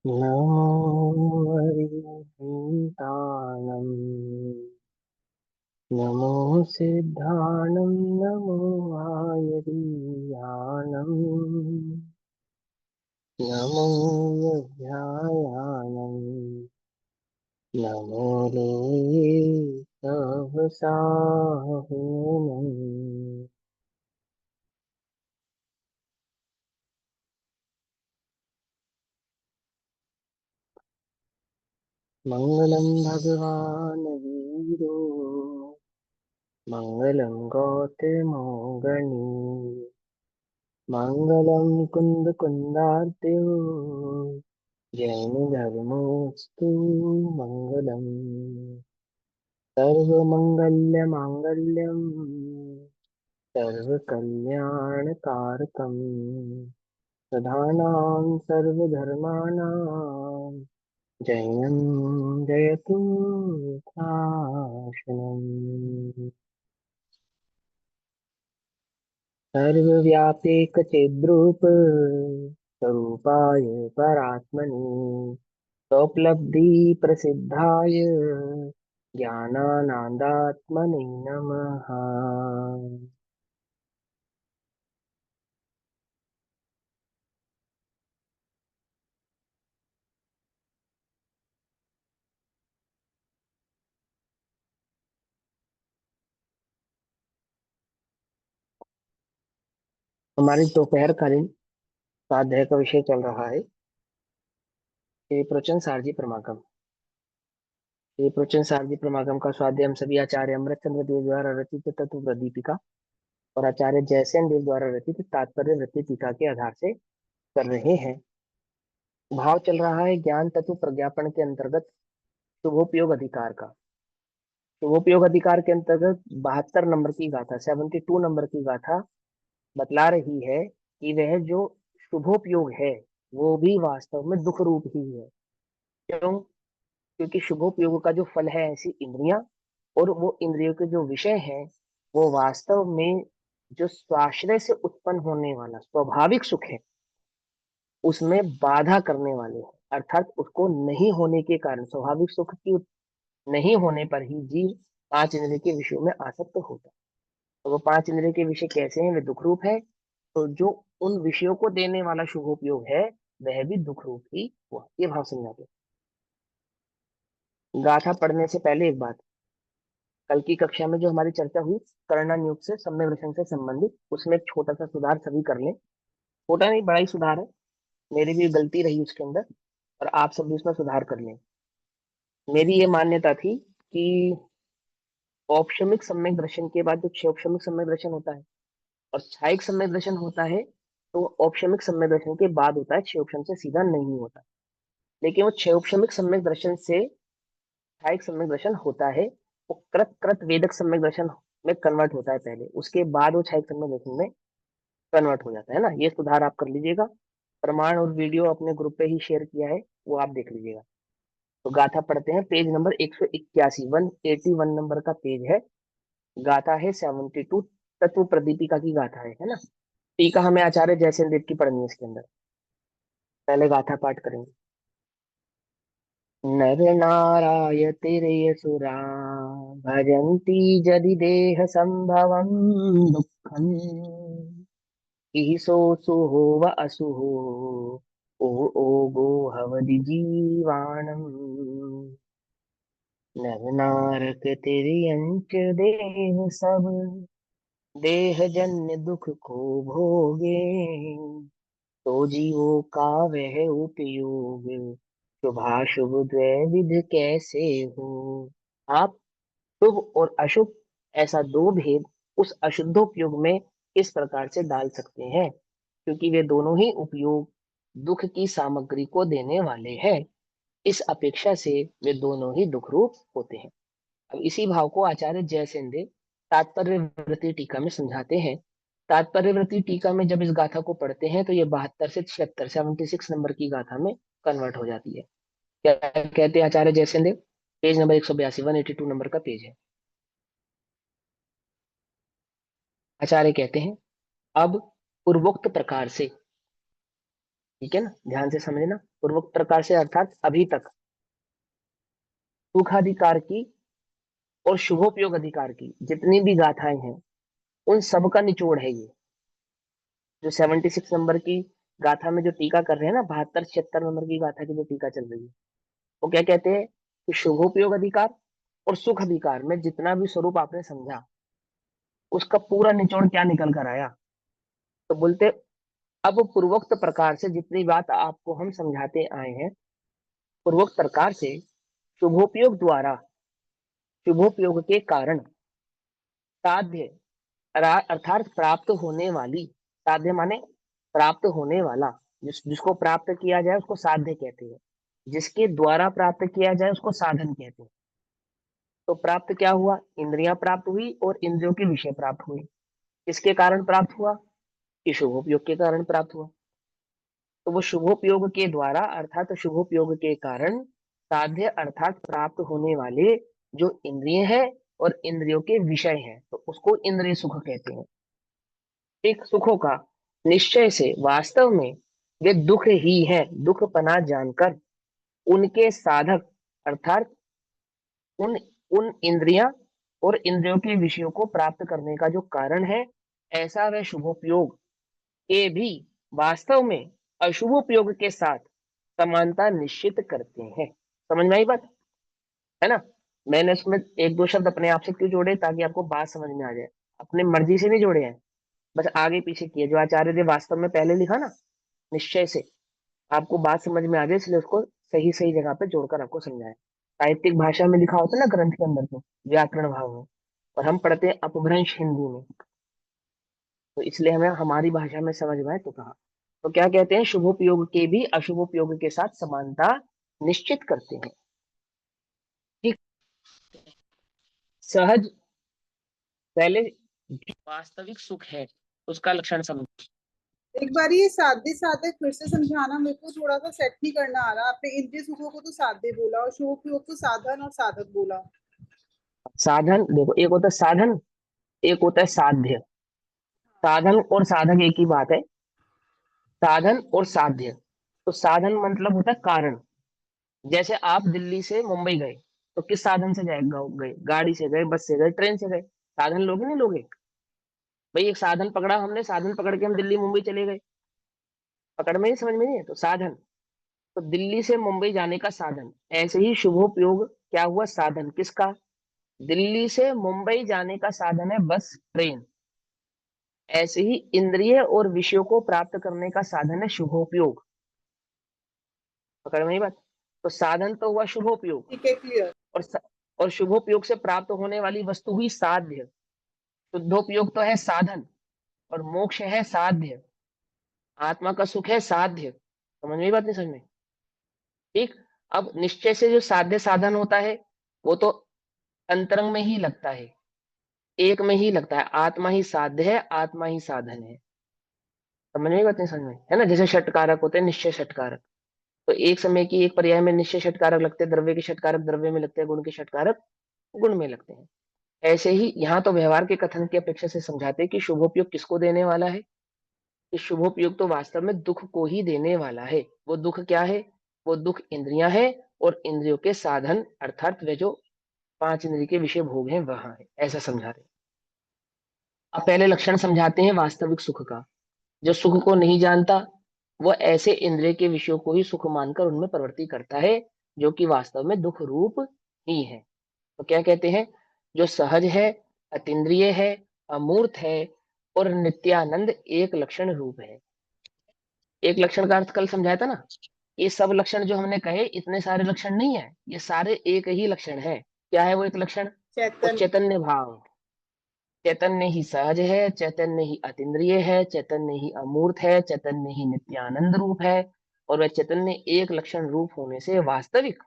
नमो हरिभूतानम् नमो सिद्धाणं नमो आयरीयानम् नमो यज्ञायानम् नमो लोये सहसाहनम्। मङ्गलं भगवान् वीरो मङ्गलं गौतमोगणी मङ्गलं कुन्दकुन्दार्त्यो जैनधर्मोऽस्तु मङ्गलम्। सर्वमङ्गल्यमाङ्गल्यं सर्वकल्याणकारकम् प्रधानां सर्वधर्माणां जयं जयतु शासनम्। सर्वव्यापीकचिद्रूप स्वरूपाय परात्मने स्वोपलब्धि प्रसिद्धाय ज्ञानानंदात्मने नमः। हमारी दोपहरकालीन स्वाध्याय का विषय चल रहा है श्री प्रवचन सारजी प्रमागम। श्री प्रवचन सारजी प्रमागम का स्वाध्याय हम सभी आचार्य अमृतचंद्र देव द्वारा रचित तत्व प्रदीपिका और आचार्य जयसेन देव द्वारा रचित तात्पर्य वृत्ति टीका के आधार से कर रहे हैं। भाव चल रहा है ज्ञान तत्व प्रज्ञापन के अंतर्गत शुभोपयोग अधिकार का। शुभोपयोग अधिकार के अंतर्गत 72 नंबर की गाथा 72 नंबर की गाथा बतला रही है कि वह जो शुभोपयोग है वो भी वास्तव में दुख रूप ही है। क्यों? क्योंकि शुभोपयोग का जो फल है ऐसी इंद्रियां, और वो इंद्रियों के जो विषय हैं वो वास्तव में जो स्वाश्रय से उत्पन्न होने वाला स्वाभाविक सुख है उसमें बाधा करने वाले हैं। अर्थात उसको नहीं होने के कारण स्वाभाविक सुख की नहीं होने पर ही जीव पांच इंद्रिय के विषयों में आसक्त होता है। तो वो पांच इंद्रिय के विषय कैसे हैं? वे दुख रूप है। तो जो उन विषयों को देने वाला शुभोपयोग है वह भी दुख रूप ही हुआ। ये भाव समझाते हैं। गाथा पढ़ने से पहले एक बात, कल की कक्षा में जो हमारी चर्चा हुई कर्णन युग से सम्यक दर्शन से संबंधित, उसमें एक छोटा सा सुधार सभी कर लें। छोटा नहीं, बड़ा ही सुधार है। मेरी भी गलती रही उसके अंदर और आप सब भी उसमें सुधार कर लें। मेरी ये मान्यता थी कि औपशमिक सम्यक दर्शन के बाद जो क्षौपशमिक सम्यक दर्शन होता है और छायिक सम्यक दर्शन होता है, तो औपशमिक सम्यक दर्शन के बाद होता है, क्षौपशम से सीधा नहीं होता। लेकिन वो क्षौपशमिक सम्यक दर्शन से छायिक सम्यक दर्शन होता है, वो कृत कृत वेदक सम्यक दर्शन में कन्वर्ट होता है पहले, उसके बाद वो छायिक सम्यक दर्शन में कन्वर्ट हो जाता है ना। ये सुधार आप कर लीजिएगा। प्रमाण और वीडियो अपने ग्रुप पे ही शेयर किया है, वो आप देख लीजिएगा। तो गाथा पढ़ते हैं, पेज नंबर 181, 181 नंबर का पेज है। गाथा है 72, तत्व प्रदीपिका की गाथा है ना। टीका हमें आचार्य जयसेन देव की पढ़नी है इसके अंदर। पहले गाथा पाठ करेंगे। नर नारायतिर्यसुरा भजन्ति जदि देह संभवं दुःखम् ईशोऽसुहो व असुहो ओ ओ गो हवदि जीवाणम् नर नारकतिर्यञ्च देह सब देह जन्य दुख को भोगे तो जीवों का वह उपयोग शुभाशुभ द्वैविध कैसे हो। आप शुभ और अशुभ ऐसा दो भेद उस अशुद्धोपयोग में इस प्रकार से डाल सकते हैं, क्योंकि वे दोनों ही उपयोग दुख की सामग्री को देने वाले हैं। इस अपेक्षा से वे दोनों ही दुख रूप होते हैं। अब इसी भाव को आचार्य जयसेन देव तात्पर्य वृत्ति टीका में समझाते हैं। तात्पर्य वृत्ति टीका में जब इस गाथा को पढ़ते हैं तो ये 72 से 76, 76 नंबर की गाथा में कन्वर्ट हो जाती है। क्या कहते हैं आचार्य जयसेन देव? पेज नंबर 182, 182 नंबर का पेज है। आचार्य कहते हैं, अब पूर्वोक्त प्रकार से, ठीक है ना, ध्यान से समझना, पूर्वोक्त प्रकार से अर्थात अभी तक सुखाधिकार की और शुभोपयोग अधिकार की जितनी भी गाथाएं हैं उन सब का निचोड़ है ये। जो 76 नंबर की गाथा में जो टीका कर रहे हैं ना, 72 76 नंबर की गाथा की जो टीका चल रही है, वो क्या कहते हैं कि शुभोपयोग अधिकार और सुख अधिकार में जितना भी स्वरूप आपने समझा उसका पूरा निचोड़ क्या निकल कर आया। तो बोलते अब पूर्वोक्त प्रकार से जितनी बात आपको हम समझाते आए हैं, पूर्वोक्त प्रकार से शुभोपयोग द्वारा, शुभोपयोग के कारण साध्य अर्थात प्राप्त होने वाली, साध्य माने प्राप्त होने वाला, जिसको प्राप्त किया जाए उसको साध्य कहते हैं, जिसके द्वारा प्राप्त किया जाए उसको साधन कहते हैं। तो प्राप्त क्या हुआ, इंद्रियां प्राप्त हुई और इंद्रियों के विषय प्राप्त हुए। किसके कारण प्राप्त हुआ, कि शुभोपयोग के कारण प्राप्त हुआ। तो वो शुभोपयोग के द्वारा अर्थात शुभोपयोग के कारण साध्य अर्थात प्राप्त होने वाले जो इंद्रिय है और इंद्रियों के विषय है, तो उसको इंद्रिय सुख कहते हैं। एक सुखों का निश्चय से वास्तव में वे दुख ही है, दुख पना जानकर उनके साधक अर्थात उन उन इंद्रियां और इंद्रियों के विषयों को प्राप्त करने का जो कारण है, ऐसा वह शुभोपयोग के भी वास्तव में अशुभोपयोग के साथ समानता निश्चित करते हैं। समझ में आई बात, है ना। मैंने उसमें एक दो शब्द अपने आप से क्यों जोड़े, ताकि आपको बात समझ में आ जाए। अपने मर्जी से नहीं जोड़े हैं, बस आगे पीछे किए। जो आचार्य ने वास्तव में पहले लिखा ना, निश्चय से, आपको बात समझ में आ जाए इसलिए उसको सही सही जगह पे जोड़कर आपको समझाया। साहित्यिक भाषा में लिखा होता है ना ग्रंथ के अंदर, तो व्याकरण भाव में, और हम पढ़ते हैं अपभ्रंश हिंदी में, तो इसलिए हमें हमारी भाषा में समझ में आए तो कहा। तो क्या कहते हैं, शुभोपयोग के भी अशुभोपयोग के साथ समानता निश्चित करते हैं। ठीक। सहज, पहले वास्तविक सुख है उसका लक्षण समझ। एक बार ये साध्य साधक फिर से समझाना, मेरे को थोड़ा सा सेट नहीं करना आ रहा। आपने इंद्रिय सुखों को तो साध्य बोला और शुभोपयोग को साधन और साधक बोला। साधन देखो, एक होता है साधन, एक होता है साध्य। साधन और साधक एक ही बात है, साधन और साध्य। तो साधन मतलब होता है कारण। जैसे आप दिल्ली से मुंबई गए, तो किस साधन से गए, गाड़ी से गए, बस से गए, ट्रेन से गए, साधन लोगे नहीं लोगे। भाई एक साधन पकड़ा हमने, साधन पकड़ के हम दिल्ली मुंबई चले गए, पकड़ में ही समझ में नहीं है, तो साधन। तो दिल्ली से मुंबई जाने का साधन, ऐसे ही शुभोपयोग क्या हुआ, साधन किसका, दिल्ली से मुंबई जाने का साधन है बस, ट्रेन। ऐसे ही इंद्रिय और विषयों को प्राप्त करने का साधन है शुभोपयोग। पकड़ में ही बात। तो साधन तो हुआ शुभोपयोग, ठीक है, क्लियर। और और शुभोपयोग से प्राप्त होने वाली वस्तु हुई साध्य। शुद्धोपयोग तो है साधन और मोक्ष है साध्य, आत्मा का सुख है साध्य। समझ में ही बात नहीं, समझ में। ठीक। अब निश्चय से जो साध्य साधन होता है वो तो अंतरंग में ही लगता है, एक में ही लगता है, आत्मा ही साध्य है, आत्मा ही साधन है। समझ में ही बात नहीं, समझ में है ना। जैसे षटकारक होते हैं, निश्चय षटकारक, तो एक समय की एक पर्याय में निश्चय षटकारक लगते हैं, द्रव्य के षटकारक द्रव्य में लगते हैं, गुण के षटकारक गुण में लगते हैं। ऐसे ही यहाँ तो व्यवहार के कथन की अपेक्षा से समझाते हैं कि शुभोपयोग किसको देने वाला है, कि शुभोपयोग तो वास्तव में दुख को ही देने वाला है। वो दुख क्या है, वो दुख इंद्रियां है और इंद्रियों के साधन अर्थात वे जो पांच इंद्रिय के विषय भोग हैं वहां है, ऐसा समझा रहे हैं। अब पहले लक्षण समझाते हैं वास्तविक सुख का। जो सुख को नहीं जानता वो ऐसे इंद्रिय के विषयों को ही सुख मानकर उनमें प्रवृत्ति करता है, जो कि वास्तव में दुख रूप ही है। तो क्या कहते हैं, जो सहज है, अतीन्द्रिय है, अमूर्त है और नित्यानंद एक लक्षण रूप है। एक लक्षण का अर्थ कल समझाया था ना, ये सब लक्षण जो हमने कहे इतने सारे लक्षण नहीं है, ये सारे एक ही लक्षण है। क्या है वो एक लक्षण, वो चैतन। चैतन्य भाव। चैतन्य ही सहज है, चैतन्य ही अतीन्द्रिय है, चैतन्य ही अमूर्त है, चैतन्य ही नित्यानंद रूप है, और वह चैतन्य एक लक्षण रूप होने से वास्तविक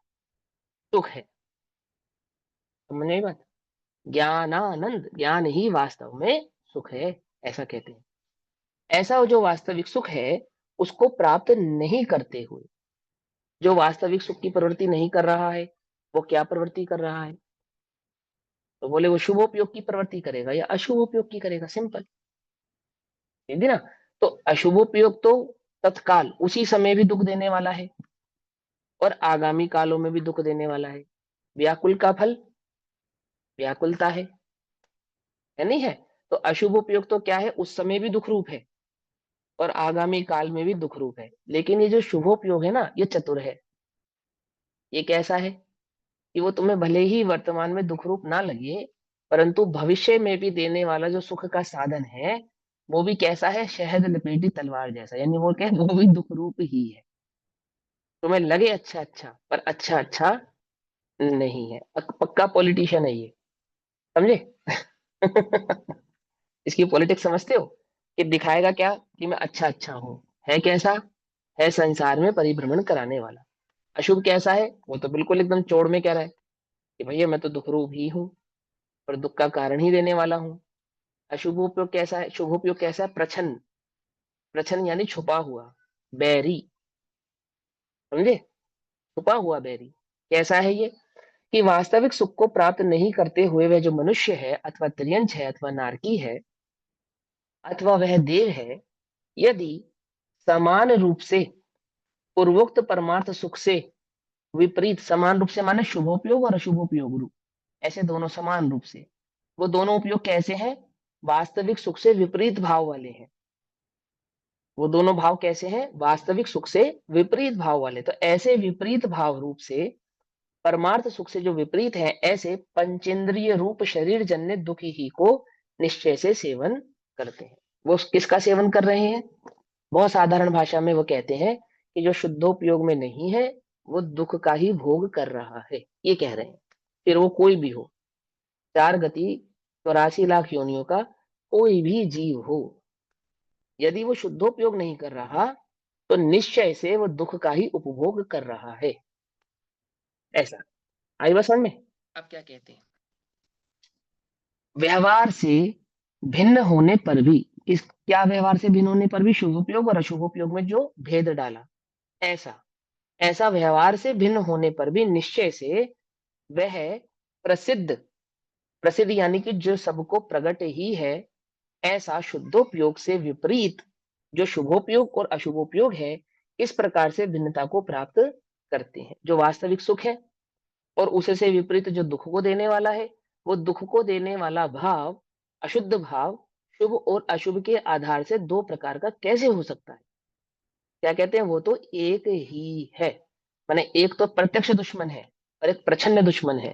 सुख है। समझ में आई बात। ज्ञानानंद, ज्ञान ही वास्तव में सुख है, ऐसा कहते हैं। ऐसा जो वास्तविक सुख है उसको प्राप्त नहीं करते हुए, जो वास्तविक सुख की प्रवृत्ति नहीं कर रहा है, वो क्या प्रवृत्ति कर रहा है, तो बोले वो शुभ उपयोग की प्रवृत्ति करेगा या अशुभ उपयोग की करेगा, सिंपल, समझे ना। तो अशुभोपयोग तो तत्काल उसी समय भी दुख देने वाला है, और आगामी कालों में भी दुख देने वाला है। व्याकुल का फल व्याकुलता है नहीं है? तो अशुभ उपयोग तो क्या है, उस समय भी दुख रूप है और आगामी काल में भी दुख रूप है। लेकिन ये जो शुभोपयोग है ना, ये चतुर है। ये कैसा है कि वो तुम्हें भले ही वर्तमान में दुख रूप ना लगे, परंतु भविष्य में भी देने वाला जो सुख का साधन है, वो भी कैसा है, शहद लपेटी तलवार जैसा। यानी वो क्या है, वो भी दुख रूप ही है। तुम्हें लगे अच्छा अच्छा, पर अच्छा अच्छा नहीं है। पक्का पॉलिटिशियन है ये, समझे? इसकी पॉलिटिक्स समझते हो? कि दिखाएगा क्या कि मैं अच्छा अच्छा हूं। है कैसा? है संसार में परिभ्रमण कराने वाला। अशुभ कैसा है? वो तो बिल्कुल एकदम चौड़ में कह रहा है कि भैया मैं तो दुख रूप ही हूँ, पर दुख का कारण ही देने वाला हूँ। अशुभोपयोग कैसा है? शुभोपयोग कैसा है? प्रछन्न। प्रछन्न यानी छुपा हुआ, बैरी। समझे? छुपा हुआ बैरी। कैसा है ये? कि वास्तविक सुख को प्राप्त नहीं करते हुए वह जो मनुष्य है, अथवा त्रियंच है, अथवा नारकी है, अथवा वह देव है, यदि समान रूप से पूर्वोक्त परमार्थ सुख से विपरीत, समान रूप से माने शुभोपयोग और अशुभोपयोग रूप, ऐसे दोनों समान रूप से, वो दोनों उपयोग कैसे हैं? वास्तविक सुख से विपरीत भाव वाले हैं। वो दोनों भाव कैसे हैं? वास्तविक सुख से विपरीत भाव वाले। तो ऐसे विपरीत भाव रूप से, परमार्थ सुख से जो विपरीत है, ऐसे पंचेंद्रिय रूप शरीर जन्य दुख ही को निश्चय से सेवन करते हैं। वो किसका सेवन कर रहे हैं? बहुत साधारण भाषा में वो कहते हैं कि जो शुद्धोपयोग में नहीं है, वो दुख का ही भोग कर रहा है, ये कह रहे हैं। फिर वो कोई भी हो, चार गति 84 लाख योनियों का कोई भी जीव हो, यदि वो शुद्धोपयोग नहीं कर रहा, तो निश्चय से वो दुख का ही उपभोग कर रहा है। ऐसा आई बात समझ में? अब क्या कहते हैं, व्यवहार से भिन्न होने पर भी, इस क्या व्यवहार से भिन्न होने पर भी? शुभोपयोग और अशुभोपयोग में जो भेद डाला, ऐसा ऐसा व्यवहार से भिन्न होने पर भी निश्चय से वह प्रसिद्ध, प्रसिद्ध यानी कि जो सबको प्रकट ही है, ऐसा शुद्धोपयोग से विपरीत जो शुभोपयोग और अशुभोपयोग है, इस प्रकार से भिन्नता को प्राप्त करते हैं। जो वास्तविक सुख है और उससे विपरीत जो दुख को देने वाला है, वो दुख को देने वाला भाव, अशुद्ध भाव, शुभ और अशुभ के आधार से दो प्रकार का कैसे हो सकता है? क्या कहते हैं, वो तो एक ही है। माने एक तो प्रत्यक्ष दुश्मन है और एक प्रछन्न दुश्मन है।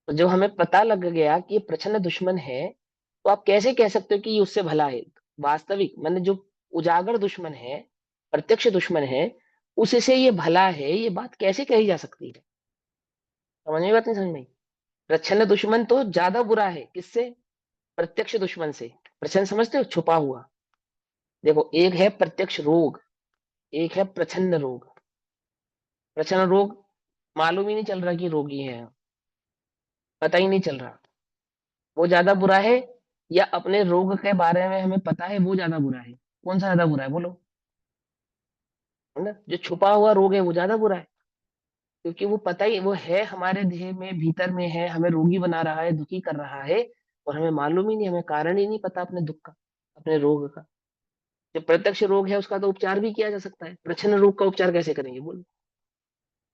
तो जब हमें पता लग गया कि ये प्रछन्न दुश्मन है, तो आप कैसे कह सकते हो कि ये उससे भला है? वास्तविक माने जो उजागर दुश्मन है, प्रत्यक्ष दुश्मन है, उससे ये भला है, ये बात कैसे कही जा सकती है? समझ में बात नहीं समझ में? प्रच्छन्न दुश्मन तो ज्यादा बुरा है किससे? प्रत्यक्ष दुश्मन से। प्रच्छन्न समझते हो? छुपा हुआ। देखो, एक है प्रत्यक्ष रोग, एक है प्रच्छन्न रोग। प्रच्छन्न रोग मालूम ही नहीं चल रहा कि रोगी है, पता ही नहीं चल रहा, वो ज्यादा बुरा है, या अपने रोग के बारे में हमें पता है वो ज्यादा बुरा है? कौन सा ज्यादा बुरा है बोलो? है ना? जो छुपा हुआ रोग है वो ज्यादा बुरा है, क्योंकि वो पता ही, वो है हमारे देह में, भीतर में है, हमें रोगी बना रहा है, दुखी कर रहा है, और हमें मालूम ही नहीं, हमें कारण ही नहीं पता अपने दुख का, अपने रोग का। जो प्रत्यक्ष रोग है उसका तो उपचार भी किया जा सकता है, प्रच्छन्न रोग का उपचार कैसे करेंगे बोलो?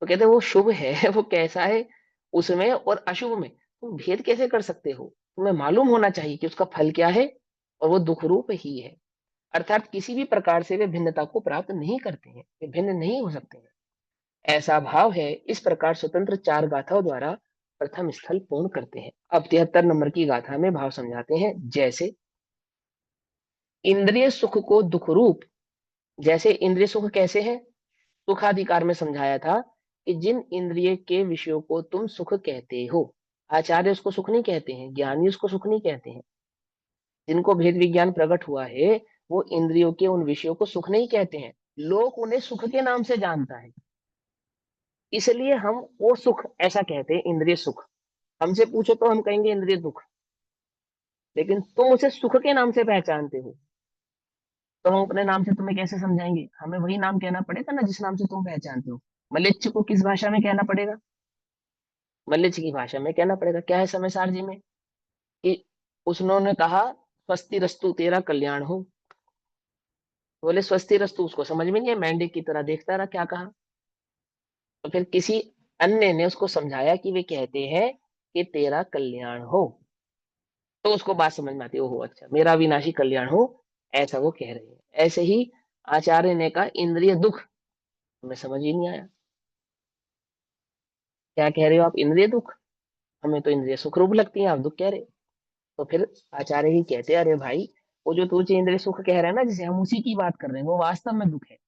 तो कहते हैं वो शुभ है, वो कैसा है, उसमें और अशुभ में तुम भेद कैसे कर सकते हो? तुम्हें मालूम होना चाहिए कि उसका फल क्या है, और वो दुख रूप ही है। अर्थात किसी भी प्रकार से वे भिन्नता को प्राप्त नहीं करते हैं, वे भिन्न नहीं हो सकते हैं। ऐसा भाव है, इस प्रकार स्वतंत्र चार गाथाओं द्वारा प्रथम स्थल पूर्ण करते हैं। अब 73 नंबर की गाथा में भाव समझाते हैं। जैसे इंद्रिय सुख को दुख रूप, जैसे इंद्रिय सुख कैसे है? सुखाधिकार में समझाया था कि जिन इंद्रिय के विषयों को तुम सुख कहते हो, आचार्य उसको सुख नहीं कहते हैं, ज्ञानी उसको सुख नहीं कहते हैं। जिनको भेद विज्ञान प्रकट हुआ है, वो इंद्रियों के उन विषयों को सुख नहीं कहते हैं, लोग उन्हें सुख के नाम से जानता है, इसलिए हम वो सुख ऐसा कहते हैं, इंद्रिय सुख। हमसे पूछो तो हम कहेंगे इंद्रिय दुख, लेकिन तुम उसे सुख के नाम से पहचानते हो, तो हम अपने नाम से तुम्हें कैसे समझाएंगे? हमें वही नाम कहना पड़ेगा ना जिस नाम से तुम पहचानते हो। मलेच्छ को किस भाषा में कहना पड़ेगा? मलेच्छ की भाषा में कहना पड़ेगा। क्या है समयसार जी में कि उसने कहा स्वस्ति रस्तु तेरा कल्याण हो, बोले स्वस्ति रस्तु, उसको समझ में नहीं है, मेंढक की तरह देखता रहा क्या कहा। तो फिर किसी अन्य ने उसको समझाया कि वे कहते हैं कि तेरा कल्याण हो, तो उसको बात समझ में आती है, ओहो अच्छा मेरा विनाशी कल्याण हो, ऐसा वो कह रहे हैं। ऐसे ही आचार्य ने कहा इंद्रिय दुख, हमें समझ ही नहीं आया, क्या कह रहे हो आप इंद्रिय दुख, हमें तो इंद्रिय सुख रूप लगती है, आप दुख कह रहे हो। तो फिर आचार्य ही कहते हैं, अरे भाई वो जो तुझे इंद्रिय सुख कह रहा है ना, जिसे हम उसी की बात कर रहे हैं, वो वास्तव में दुख है।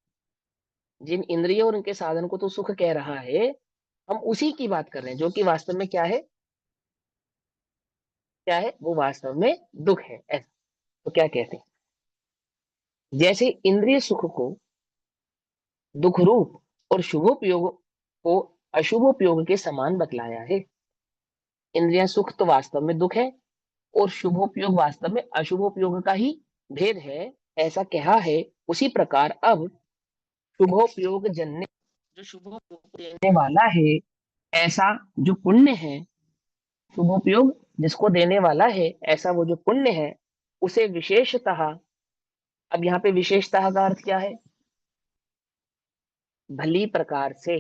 जिन इंद्रियों और उनके साधन को तो सुख कह रहा है, हम उसी की बात कर रहे हैं, जो कि वास्तव में क्या है, क्या है, वो वास्तव में दुख है। ऐसा तो क्या कहते हैं, जैसे इंद्रिय सुख को दुख रूप और शुभोपयोग को अशुभोपयोग के समान बतलाया है। इंद्रिय सुख तो वास्तव में दुख है, और शुभोपयोग वास्तव में अशुभोपयोग का ही भेद है, ऐसा कहा है। उसी प्रकार अब शुभोपयोग जन्य, जो शुभोपयोग देने वाला है, ऐसा जो पुण्य है, शुभोपयोग जिसको देने वाला है, ऐसा वो जो पुण्य है, उसे विशेषतः, अब यहाँ पे विशेषतः का अर्थ क्या है, भली प्रकार से,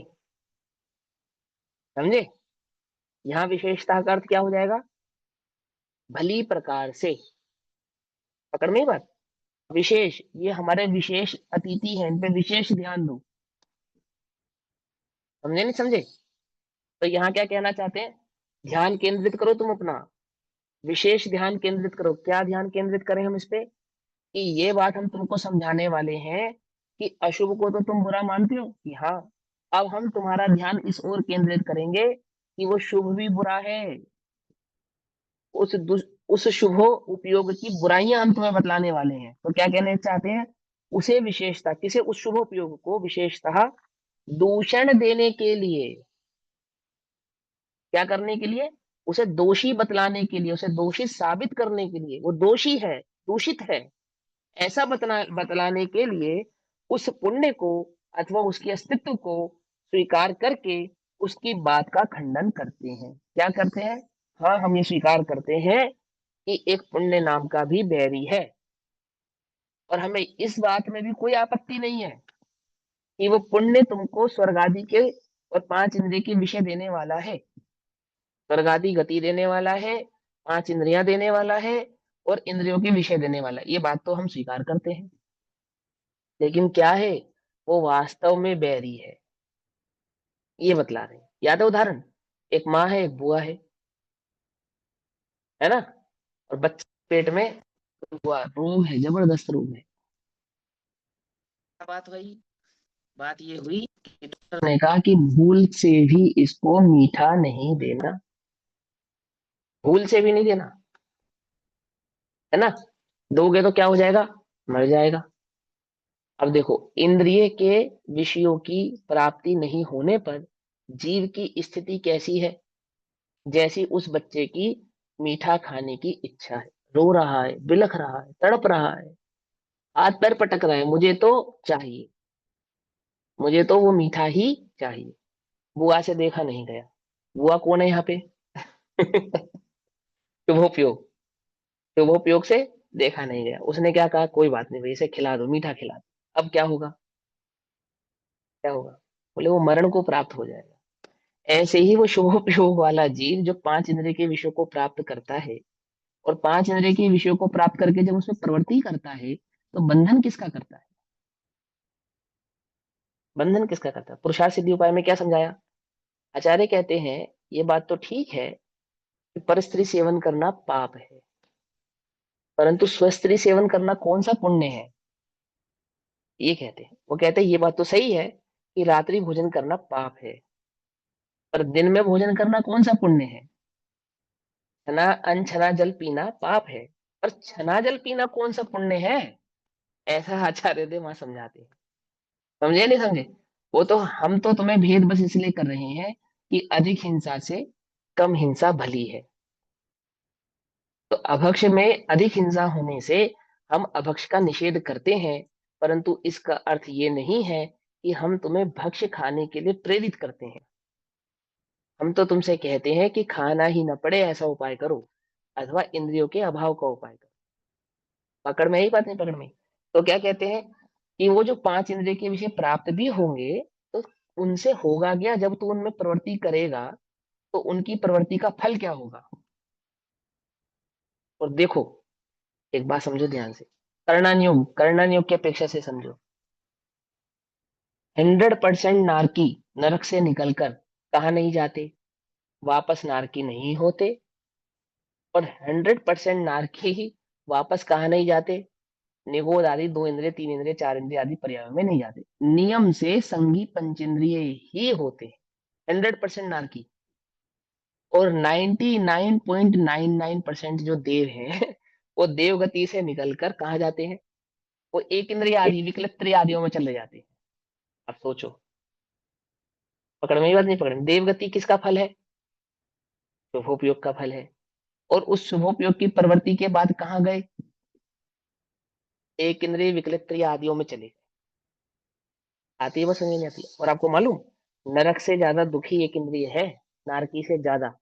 समझे, यहाँ विशेषता का अर्थ क्या हो जाएगा, भली प्रकार से, पकड़ में ही बात। विशेष, ये हमारे विशेष अतिथि हैं, इन पे विशेष ध्यान दो, समझे नहीं समझे। तो यहाँ क्या कहना चाहते हैं, ध्यान केंद्रित करो तुम अपना, विशेष ध्यान केंद्रित करो। क्या ध्यान केंद्रित करें हम इस पे, कि ये बात हम तुमको समझाने वाले हैं कि अशुभ को तो तुम बुरा मानते हो, कि हाँ, अब हम तुम्हारा ध्यान इस ओर केंद्रित करेंगे कि वो शुभ भी बुरा है, उस शुभ उपयोग की बुराइयां हम तुम्हें बतलाने वाले हैं। तो क्या कहने चाहते हैं, उसे विशेषता, किसे, उस शुभ उपयोग को विशेषतः दूषण देने के लिए, क्या करने के लिए, उसे दोषी बतलाने के लिए, उसे दोषी साबित करने के लिए, वो दोषी है, दूषित है, ऐसा बतलाने के लिए उस पुण्य को अथवा उसके अस्तित्व को स्वीकार करके उसकी बात का खंडन करते हैं। क्या करते हैं, हाँ हम ये स्वीकार करते हैं कि एक पुण्य नाम का भी बैरी है, और हमें इस बात में भी कोई आपत्ति नहीं है कि वो पुण्य तुमको स्वर्ग आदि के और पांच इंद्रिय के विषय देने वाला है, स्वर्ग आदि गति देने वाला है, पांच इंद्रियां देने वाला है, और इंद्रियों के विषय देने वाला है, ये बात तो हम स्वीकार करते हैं। लेकिन क्या है, वो वास्तव में बैरी है, ये बतला रहे हैं। याद है उदाहरण, एक माँ है एक बुआ है ना, और बच्चे पेट में, बुआ रोग है, जबरदस्त रोग है। क्या बात हुई, बात ये हुई कि डॉक्टर ने कहा कि भूल से भी इसको मीठा नहीं देना, भूल से भी नहीं देना, है ना, दोगे तो क्या हो जाएगा, मर जाएगा। अब देखो, इंद्रिय के विषयों की प्राप्ति नहीं होने पर जीव की स्थिति कैसी है, जैसी उस बच्चे की मीठा खाने की इच्छा है, रो रहा है, बिलख रहा है, तड़प रहा है, हाथ पैर पटक रहा है, मुझे तो चाहिए, मुझे तो वो मीठा ही चाहिए। बुआ से देखा नहीं गया, बुआ कौन है यहाँ पे शुभोपयोग, शुभोपयोग से देखा नहीं गया, उसने क्या कहा, कोई बात नहीं भाई इसे खिला दो, मीठा खिला दो। अब क्या होगा, क्या होगा, बोले वो मरण को प्राप्त हो जाएगा। ऐसे ही वो शुभोपयोग वाला जीव जो पांच इंद्रिय के विषयों को प्राप्त करता है, और पांच इंद्रिय के विषयों को प्राप्त करके जब उसमें प्रवृत्ति करता है, तो बंधन किसका करता है, बंधन किसका करता है। पुरुषार्थ सिद्धि उपाय में क्या समझाया, आचार्य कहते हैं ये बात तो ठीक है कि परस्त्री सेवन करना पाप है, परंतु स्वस्त्री सेवन करना कौन सा पुण्य है, ये कहते हैं। वो कहते हैं ये बात तो सही है कि रात्रि भोजन करना पाप है, पर दिन में भोजन करना कौन सा पुण्य है, छना अनछना जल पीना पाप है, पर छना जल पीना कौन सा पुण्य है, ऐसा आचार्य देव वहां समझाते हैं। समझे नहीं समझे, वो तो हम तो तुम्हें भेद बस इसलिए कर रहे हैं कि अधिक हिंसा से कम हिंसा भली है। तो अभक्ष में अधिक हिंसा होने से हम अभक्ष का निषेध करते हैं, परंतु इसका अर्थ ये नहीं है कि हम तुम्हें भक्ष्य खाने के लिए प्रेरित करते हैं। हम तो तुमसे कहते हैं कि खाना ही न पड़े ऐसा उपाय करो, अथवा इंद्रियों के अभाव का उपाय करो। पकड़ में ही बात, नहीं पकड़ में। तो क्या कहते हैं कि वो जो पांच इंद्रिय के विषय प्राप्त भी होंगे, तो उनसे होगा क्या जब तू उनमें प्रवृत्ति करेगा, तो उनकी प्रवृत्ति का फल क्या होगा। और देखो, एक बात समझो ध्यान से, कर्णन योग की अपेक्षा से समझो। 100% नारकी नरक से निकलकर कहा नहीं जाते, वापस नारकी नहीं होते। और 100% नारकी ही वापस कहा नहीं जाते, निगोद आदि 2 इंद्रिय 3 इंद्रिय 4 इंद्रिय आदि पर्यायों में नहीं जाते। नियम से संगी पंचेंद्रिय ही होते हैं 100% नारकी। और 99.99% जो देव हैं वो देव गति से निकलकर कहाँ जाते हैं, वो एक इंद्रिय आदि विकल्प त्रय आदियों में चले जाते हैं। अब सोचो, पकड़ में ही बात नहीं पकड़ में? देवगति किसका फल है, शुभोपयोग का फल है। और उस शुभोपयोग की प्रवृत्ति के बाद कहाँ गए, एक इंद्रिय विकलित त्रय आदियों में चले गए। आती है बस, समझ नहीं आती है? और आपको मालूम, नरक से ज्यादा दुखी एक इंद्रिय है, नारकी से ज्यादा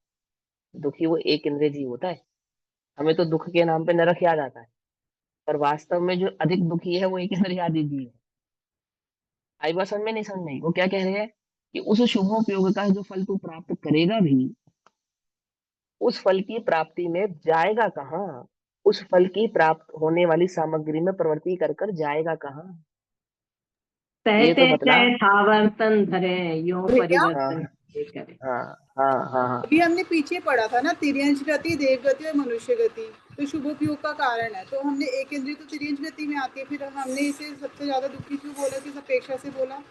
दुखी वो एक इंद्रिय जीव होता है। हमें तो दुख के नाम पे नरक याद आता है, पर वास्तव में जो अधिक दुखी है वो एक इंद्रिय आदि जीव है। आई बात समझ में? नहीं समझ नहीं? वो क्या कह रहे हैं कि उस शुभोपयोग का जो फल तू प्राप्त करेगा भी, उस फल की प्राप्ति में जाएगा कहाँ, उस फल की प्राप्त होने वाली सामग्री में प्रवृत्ति कर कर जाएगा कहाँ, ये कहते तो बतला। जय थावर्तन धरे यो भैया परिवर्तन हाँ ये करे। हाँ हाँ हाँ हाँ। अभी हमने पीछे पढ़ा था ना, तिर्यंश गति, देव गति और मनुष्य गति तो शुभोपयोग का कारण है। तो हमने एक इंद्रिय तो तिर्यंश गति में आती है, फिर हमने इसे सबसे ज्यादा दुखी क्यों बोला, किस अपेक्षा से बोला?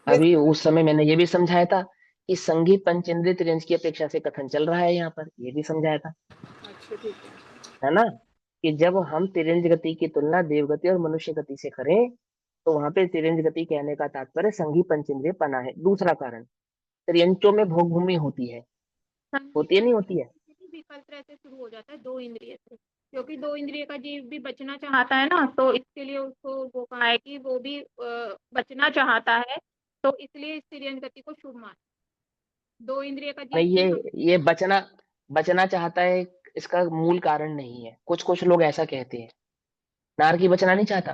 अभी जैसे उस समय मैंने ये भी समझाया था कि संघी पंचेंद्रिय त्रियंश की अपेक्षा से कथन चल रहा है यहाँ पर, ये भी समझाया था, अच्छा ठीक है। है ना। कि जब हम तिरंज गति की तुलना देवगति और मनुष्य गति से करें, तो वहां पे तिरंज गति कहने का तात्पर्य संघी पंचेंद्रिय पना है। दूसरा कारण, त्रियंचों में भोग भूमि होती है, होती है नहीं होती है। विकल्प रहते शुरू हो जाता है 2 इंद्रिय से, क्योंकि 2 इंद्रिय का जीव भी बचना चाहता है ना, तो इसके लिए उसको वो कहा है कि वो भी बचना चाहता है, तो इसलिए इस तिर्यंच गति को शुभ माना। 2 इंद्रिय का जीव नहीं, भी ये बचना बचना चाहता है, इसका मूल कारण नहीं है। कुछ कुछ लोग ऐसा कहते हैं, नारकी बचना नहीं चाहता।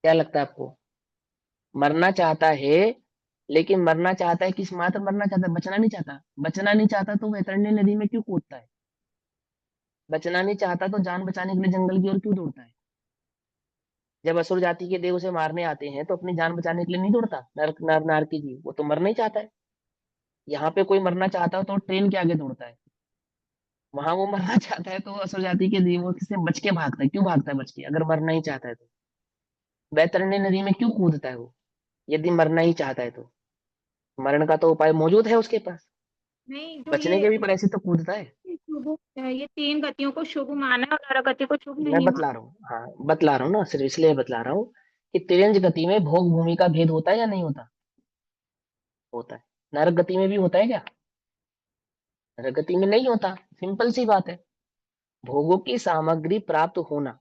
क्या लगता है आपको? मरना चाहता है, लेकिन मरना चाहता है किस मात्र मरना चाहता है, बचना नहीं चाहता। बचना नहीं चाहता तो वैतरणी नदी में क्यों कूदता है? बचना नहीं चाहता तो जान बचाने के लिए जंगल की ओर क्यों दौड़ता है? जब असुर जाति के देव उसे मारने आते हैं तो अपनी जान बचाने के लिए नहीं दौड़ता? नार की जीव वो तो मरना ही चाहता है। यहाँ पे कोई मरना चाहता हो तो ट्रेन के आगे दौड़ता है, वहां वो मरना चाहता है तो असुर जाति के देव से बच के भागता है। क्यों भागता है बच के, अगर मरना ही चाहता है तो? वैतरणी नदी में क्यों कूदता है वो, यदि मरना ही चाहता है तो? मरण का तो उपाय मौजूद है उसके पास, नहीं, जो बचने के भी पर ऐसे तो कूदता है। शुभ, ये 3 गतियों को शुभ माना और नर गति को शुभ मैं नहीं बतला रहा हूँ, हाँ बतला रहा हूँ ना, सिर्फ इसलिए बतला रहा हूँ कि तिरंज गति में भोग भूमि का भेद होता है या नहीं होता? होता है। नरक गति में भी होता है क्या? नरक गति में नहीं होता। सिंपल सी बात है, भोगों की सामग्री प्राप्त होना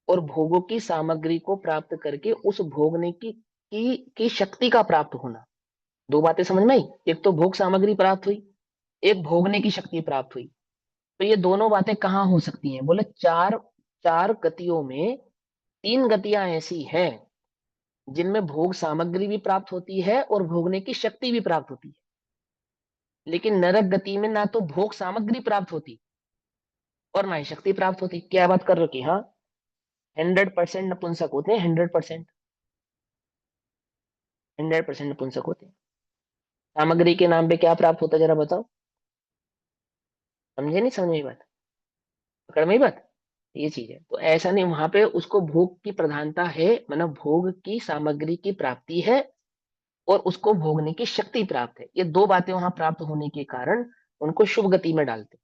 और भोगों की सामग्री को प्राप्त करके उस भोगने की शक्ति का प्राप्त होना, दो बातें समझ में आई। एक तो भोग सामग्री प्राप्त हुई, एक भोगने की शक्ति प्राप्त हुई। तो ये दोनों बातें कहाँ हो सकती हैं? बोले चार चार गतियों में 3 गतियां ऐसी हैं जिनमें भोग सामग्री भी प्राप्त होती है और भोगने की शक्ति भी प्राप्त होती है। लेकिन नरक गति में ना तो भोग सामग्री प्राप्त होती और ना ही शक्ति प्राप्त होती। क्या बात कर रहे हो कि हाँ 100% नपुंसक होते हैं, 100% नपुंसक होते हैं। सामग्री के नाम पे क्या प्राप्त होता है जरा बताओ? समझे नहीं समझ में बात, पकड़ में ही बात? ये चीज है। तो ऐसा नहीं, वहां पे उसको भोग की प्रधानता है, मतलब भोग की सामग्री की प्राप्ति है और उसको भोगने की शक्ति प्राप्त है। ये दो बातें वहां प्राप्त होने के कारण उनको शुभ गति में डालते हैं।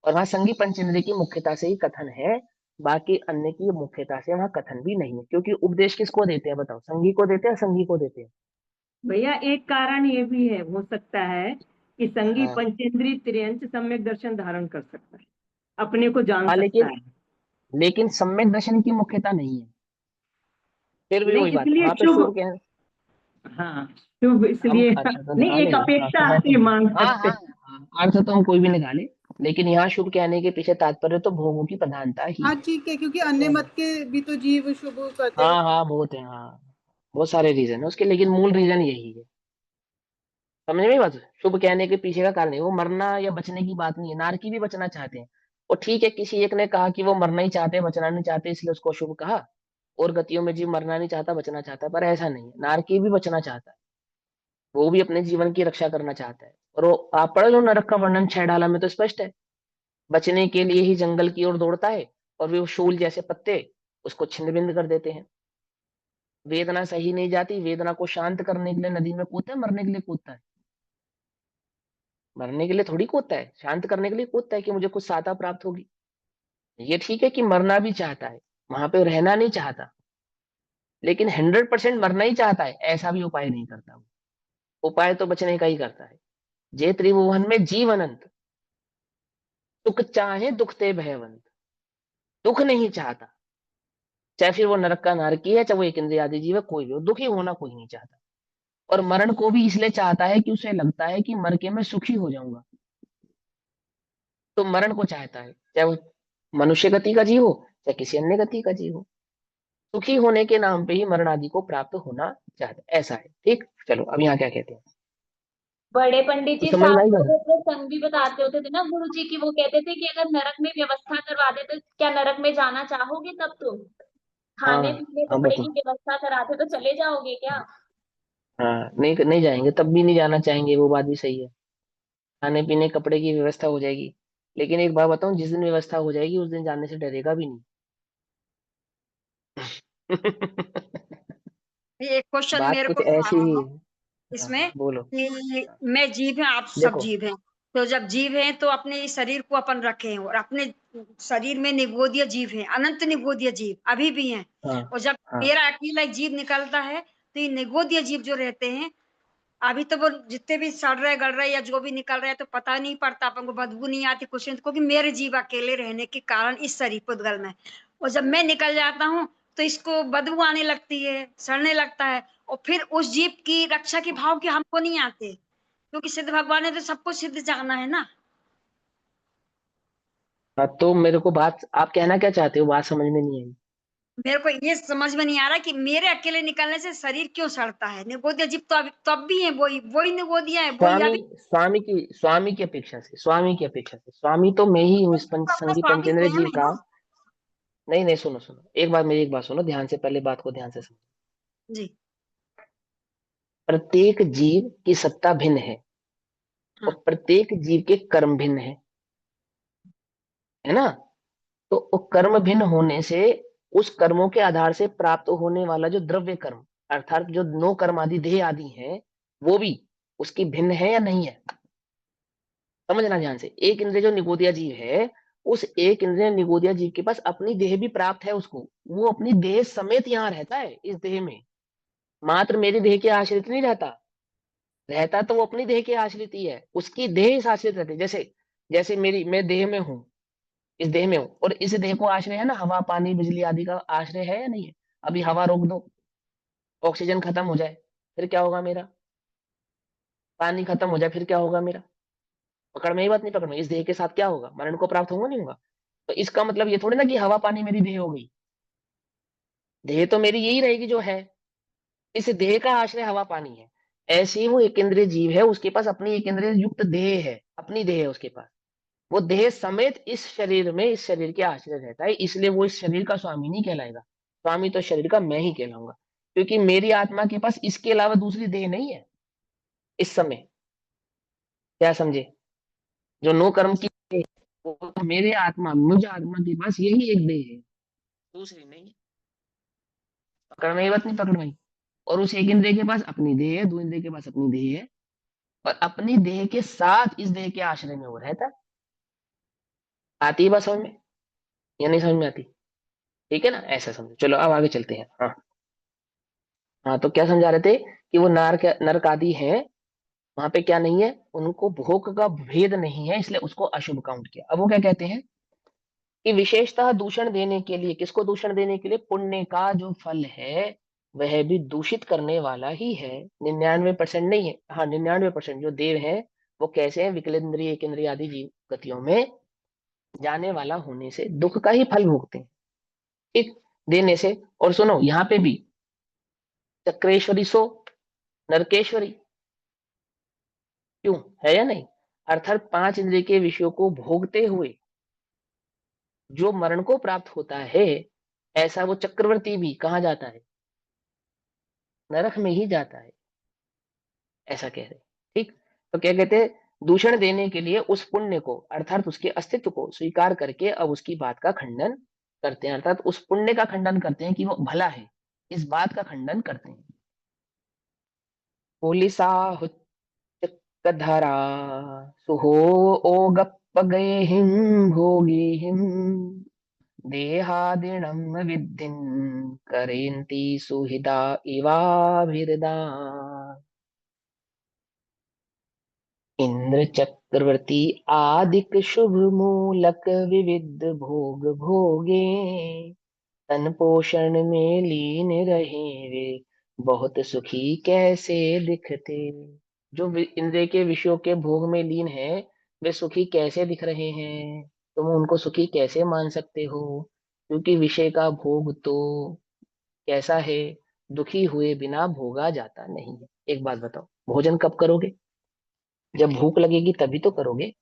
और वहां संगी पंचेंद्रिय की मुख्यता से ही कथन है, बाकी अन्य की मुख्यता से वहां कथन भी नहीं है। क्योंकि उपदेश किसको देते हैं बताओ, संगी को देते हैं, संगी को देते हैं? भैया एक कारण ये भी है, हो सकता है कि संगी हाँ पंचेंद्रिय त्रियंच सम्यक दर्शन धारण कर सकता है, अपने को जान हाँ, सकता लेकिन है। लेकिन सम्यक दर्शन की मुख्यता नहीं है। फिर भी नहीं वही बात, इसलिए वहां पे शुभ शुभ, कह, हाँ शुभ हम इसलिए अच्छा तो नहीं, निकाले एक ना, हाँ अपेक्षा कहा तो से मांग हाँ सकते हाँ हैं। हाँ, अर्थ तो हम कोई भी निकाले, लेकिन यहाँ शुभ कहने के पीछे तात्पर्य तो भोगों की प्रधानता ही हाँ है। ठीक है, क्योंकि अन्य तो मत के भी तो जीव शुभ करते हैं। हाँ हाँ बहुत है हाँ। बहुत सारे रीजन है उसके, लेकिन मूल रीजन यही है। समझ में बात? शुभ कहने के पीछे का कारण है, वो मरना या बचने की बात नहीं है। नारकी भी बचना चाहते हैं, और ठीक है किसी एक ने कहा कि वो मरना ही चाहते हैं, बचना नहीं चाहते, इसलिए उसको शुभ कहा। और गतियों में जीव मरना नहीं चाहता, बचना चाहता है, पर ऐसा नहीं है। नारकी भी बचना चाहता है, वो भी अपने जीवन की रक्षा करना चाहता है। और वो आप पढ़ लो नरक का वर्णन 6 डाला में, तो स्पष्ट है। बचने के लिए ही जंगल की ओर दौड़ता है, और वे वो शूल जैसे पत्ते उसको छिन्न भिन्न कर देते हैं। वेदना सही नहीं जाती, वेदना को शांत करने के लिए नदी में कूदता है, मरने के लिए कूदता है? मरने के लिए थोड़ी कूदता है, शांत करने के लिए कूदता है कि मुझे कुछ सहायता प्राप्त होगी। ये ठीक है कि मरना भी चाहता है, वहां पे रहना नहीं चाहता, लेकिन 100% मरना ही चाहता है ऐसा भी उपाय नहीं करता वो। उपाय तो बचने का ही करता है। जे त्रिभुवन में जीव अनंत, सुख चाहे दुख ते भयवंत। दुख नहीं चाहता, चाहे फिर वो नरक का नारकी है, चाहे वो एक इंद्रिय आदि जीव है, कोई भी हो, दुखी होना कोई नहीं चाहता। और मरण को भी इसलिए चाहता है कि उसे लगता है कि मर के मैं सुखी हो जाऊंगा, तो मरण को चाहता है, चाहे वो मनुष्य गति का जीव हो, चाहे किसी अन्य गति का जीव हो। सुखी होने के नाम पे ही मरण आदि को प्राप्त होना चाहता है, ऐसा है। ठीक, चलो अब यहाँ क्या कहते हैं, बड़े पंडित तो जी समझ में आई शास्त्रों बात? में प्रसंग भी बताते होते थे ना गुरु जी की, वो कहते थे कि अगर नरक में व्यवस्था करवा दे तो क्या नरक में जाना चाहोगे? तब तुम हाँ खाने पीने हाँ कपड़े बता। की व्यवस्था कराते तो चले जाओगे क्या? हाँ, नहीं नहीं जाएंगे, तब भी नहीं जाना चाहेंगे, वो बात भी सही है। खाने पीने कपड़े की व्यवस्था हो जाएगी, लेकिन एक बात बताऊं, जिस दिन व्यवस्था हो जाएगी उस दिन जाने से डरेगा भी नहीं। ये एक क्वेश्चन बात मेरे कुछ को ऐसी ही था है। हाँ, इसमें बोलो। कि मैं जीव है, आप सब देखो, जीव हैं। तो जब जीव हैं तो अपने इस शरीर को अपन रखे हैं, और अपने शरीर में निगोदीय जीव हैं, अनंत निगोदीय जीव अभी भी हैं। हाँ और जब हाँ मेरा अकेला एक जीव निकलता है तो ये निगोदीय जीव जो रहते हैं, अभी तो वो जितने भी सड़ रहे गल रहे या जो भी निकल रहे हैं तो पता नहीं पड़ता, अपन को बदबू नहीं आती कुछ नहीं, क्योंकि मेरे जीव अकेले रहने के कारण इस शरीर पुद्गल में। और जब मैं निकल जाता हूँ तो इसको बदबू आने लगती है, सड़ने लगता है, और फिर उस जीव की रक्षा के भाव के हमको नहीं आते, क्योंकि सिद्ध भगवान ने तो सबको सिद्ध जाना है ना। हाँ, तो मेरे को बात आप कहना क्या चाहते हो, बात समझ में नहीं आई। मेरे को ये समझ में नहीं आ रहा कि मेरे अकेले निकलने से शरीर क्यों सड़ता है। निगोदिया जीव तो अभी तो अब भी है, वही वही निगोदिया है, वही स्वामी, अभी। स्वामी की अपेक्षा से, स्वामी की अपेक्षा से, स्वामी तो मैं ही हूँ इस पंच अपना संघी स्वामी पंचेंद्र स्वयं जीव है का। ना। नहीं नहीं, सुनो सुनो, एक बात, मेरी एक बात सुनो ध्यान से, पहले बात को ध्यान से सुनो। जी। प्रत्येक जीव की सत्ता भिन्न है, और हाँ। प्रत्येक जीव के कर्म भिन्न है ना? तो वो कर्म भिन्न होने से, उस कर्मों के आधार से प्राप्त होने वाला जो द्रव्य कर्म, अर्थात जो नो कर्म आदि देह आदि है, वो भी उसकी भिन्न है या नहीं है? समझना ध्यान से। एक इंद्रिय जो निगोदिया जीव है, उस एक इंद्रिय निगोदिया जीव के पास अपनी देह भी प्राप्त है उसको, वो अपनी देह समेत यहाँ रहता है इस देह में, मात्र मेरी देह के आश्रित नहीं रहता। रहता तो वो अपनी देह के आश्रित ही है, उसकी देह इस आश्रित रहती है। जैसे जैसे मेरी, मैं देह में हूँ, इस देह में हूँ, और इस देह को आश्रय है ना, हवा पानी बिजली आदि का आश्रय है या नहीं है? अभी हवा रोक दो, ऑक्सीजन खत्म हो जाए, फिर क्या होगा मेरा? पानी खत्म हो जाए, फिर क्या होगा मेरा? पकड़ में, ये बात नहीं पकड़ में, इस देह के साथ क्या होगा? मरण को प्राप्त होगा नहीं होगा? तो इसका मतलब ये थोड़ी ना कि हवा पानी मेरी देह हो गई। देह तो मेरी यही रहेगी जो है, इस देह का आश्रय हवा पानी है। ऐसे ही वो एक इंद्रिय जीव है, उसके पास अपनी एक इंद्रिय युक्त देह है, अपनी देह है उसके पास। वो देह समेत इस शरीर में, इस शरीर के आश्रय रहता है, इसलिए वो इस शरीर का स्वामी नहीं कहलाएगा। स्वामी तो शरीर का मैं ही कहलाऊंगा, क्योंकि मेरी आत्मा के पास इसके अलावा दूसरी देह नहीं है इस समय। क्या समझे? जो नो कर्म की देह, वो तो मेरे आत्मा, मुझ आत्मा के पास यही एक देह है, दूसरी नहीं। पकड़ में, ये बात नहीं पकड़ में आई? और उस एक इंद्रिय के पास अपनी देह है, दो इंद्रिय के पास अपनी देह है, और अपनी देह के साथ इस देह के आश्रय में वो रहता है। आती है बात समझ में या नहीं समझ में आती? ठीक है ना, ऐसा समझो। चलो अब आगे चलते हैं। हाँ हाँ, तो क्या समझा रहे थे कि वो नरक नरक आदि है, वहां पे क्या नहीं है, उनको भोग का भेद नहीं है, इसलिए उसको अशुभ काउंट किया। अब वो क्या कहते हैं कि विशेषतः दूषण देने के लिए, किसको दूषण देने के लिए? पुण्य का जो फल है वह भी दूषित करने वाला ही है। 99% नहीं है, हाँ 99% जो देव है वो कैसे हैं? विकलेंद्रिय, एक इंद्रिय आदि जीव गतियों में जाने वाला होने से दुख का ही फल भोगते हैं, ठीक, देने से। और सुनो यहाँ पे भी चक्रेश्वरी सो नरकेश्वरी, क्यों, है या नहीं? अर्थात 5 इंद्रिय के विषयों को भोगते हुए जो मरण को प्राप्त होता है, ऐसा वो चक्रवर्ती भी कहाँ जाता है? नरक में ही जाता है, ऐसा कह रहे हैं। ठीक, तो क्या कहते हैं, दूषण देने के लिए उस पुण्य को अर्थात उसके अस्तित्व को स्वीकार करके अब उसकी बात का खंडन करते हैं, अर्थात उस पुण्य का खंडन करते हैं कि वो भला है, इस बात का खंडन करते हैं। पुलिसा हुच्चकधरा सुहो ओगप्प गए हिम भोगी हिम देहादिणम विद्धिं करेन्ति सुहृदा इवाभिरदा। इंद्र चक्रवर्ती आदिक शुभ मूलक विविध भोग भोगे तन पोषण में लीन रहे वे बहुत सुखी कैसे दिखते। जो इंद्रिय के विषयों के भोग में लीन है, वे सुखी कैसे दिख रहे हैं? तुम उनको सुखी कैसे मान सकते हो? क्योंकि विषय का भोग तो कैसा है, दुखी हुए बिना भोगा जाता नहीं है। एक बात बताओ, भोजन कब करोगे? जब भूख लगेगी तभी तो करोगे।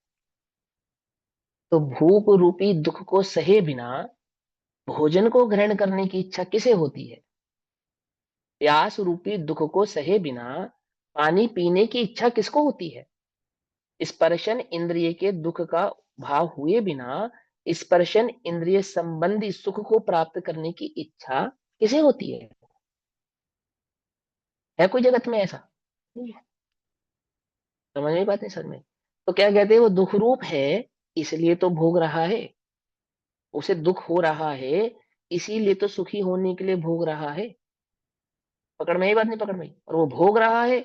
तो भूख रूपी दुख को सहे बिना भोजन को ग्रहण करने की इच्छा किसे होती है? प्यास रूपी दुख को सहे बिना पानी पीने की इच्छा किसको होती है? स्पर्शन इंद्रिय के दुख का भाव हुए बिना स्पर्शन इंद्रिय संबंधी सुख को प्राप्त करने की इच्छा किसे होती है कोई जगत में ऐसा? नहीं है। समझ में बात नहीं, समझ में? तो क्या कहते हैं, वो दुख रूप है इसलिए तो भोग रहा है, उसे दुख हो रहा है इसीलिए तो सुखी होने के लिए भोग रहा है। पकड़ में ही बात नहीं, पकड़ में? और वो भोग रहा है,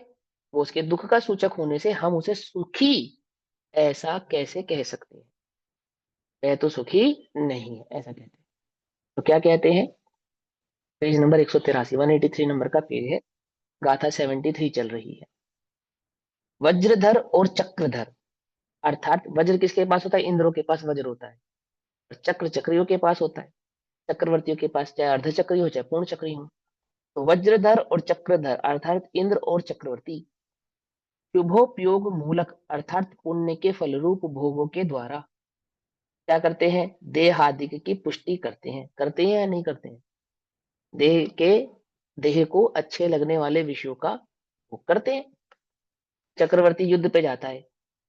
वो उसके दुख का सूचक होने से हम उसे सुखी ऐसा कैसे कह सकते हैं? वह तो सुखी नहीं है, ऐसा कहते हैं। तो क्या कहते हैं, पेज नंबर 183, 183 नंबर का पेज है, गाथा 73 चल रही है। वज्रधर और चक्रधर, अर्थात वज्र किसके पास होता है? इंद्रों के पास वज्र होता है, और चक्र चक्रियों के पास होता है। चक्रवर्तियों के पास चाहे अर्ध चक्री हो चाहे पूर्ण चक्री हो। तो वज्रधर और चक्रधर अर्थात इंद्र और चक्रवर्ती शुभोपयोग मूलक अर्थात पुण्य के फलरूप भोगों के द्वारा क्या करते हैं? देहादिक की पुष्टि करते हैं या नहीं करते हैं? देह के देह को अच्छे लगने वाले विषयों का भोग करते हैं। चक्रवर्ती युद्ध पे जाता है,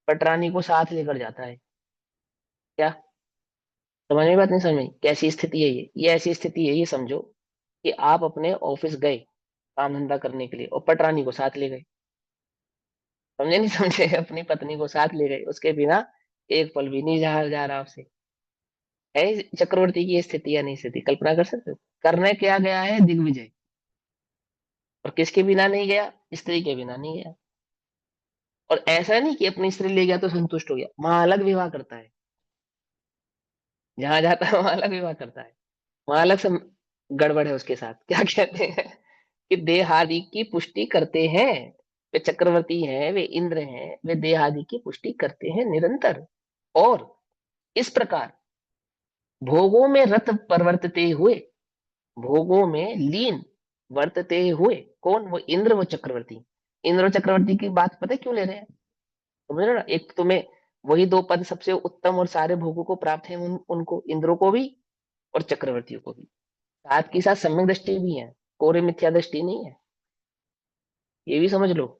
पटरानी को साथ लेकर जाता है, क्या समझ में बात नहीं? समझ में कैसी स्थिति है ये ऐसी स्थिति है, ये समझो कि आप अपने ऑफिस गए काम धंधा करने के लिए और पटरानी को साथ ले गए। समझे नहीं समझे? अपनी पत्नी को साथ ले गए, उसके बिना एक पल भी नहीं जा रहा आपसे। है चक्रवर्ती की स्थिति या नहीं स्थिति? कल्पना कर सकते हो? करने क्या गया है? दिग्विजय। और किसके बिना नहीं गया? स्त्री के बिना नहीं गया। और ऐसा नहीं कि अपनी स्त्री ले गया तो संतुष्ट हो गया, वहां अलग विवाह करता है, जहां जाता है वहां अलग विवाह करता है, वहां अलग सब गड़बड़ है उसके साथ। क्या कहते हैं कि देहादि की पुष्टि करते हैं। वे चक्रवर्ती हैं, वे इंद्र हैं, वे देहादि की पुष्टि करते हैं निरंतर। और इस प्रकार भोगों में रत परवर्तते हुए, भोगों में लीन वर्तते हुए, कौन? वो इंद्र, वो चक्रवर्ती। इंद्र और चक्रवर्ती की बात पता है क्यों ले रहे हैं? समझ रहे हो ना? एक तुम्हें वही दो पद सबसे उत्तम और सारे भोगों को प्राप्त है, उनको इंद्रों को भी और चक्रवर्तियों को भी। साथ के साथ सम्यक दृष्टि भी है, कोरे मिथ्या दृष्टि नहीं है, ये भी समझ लो।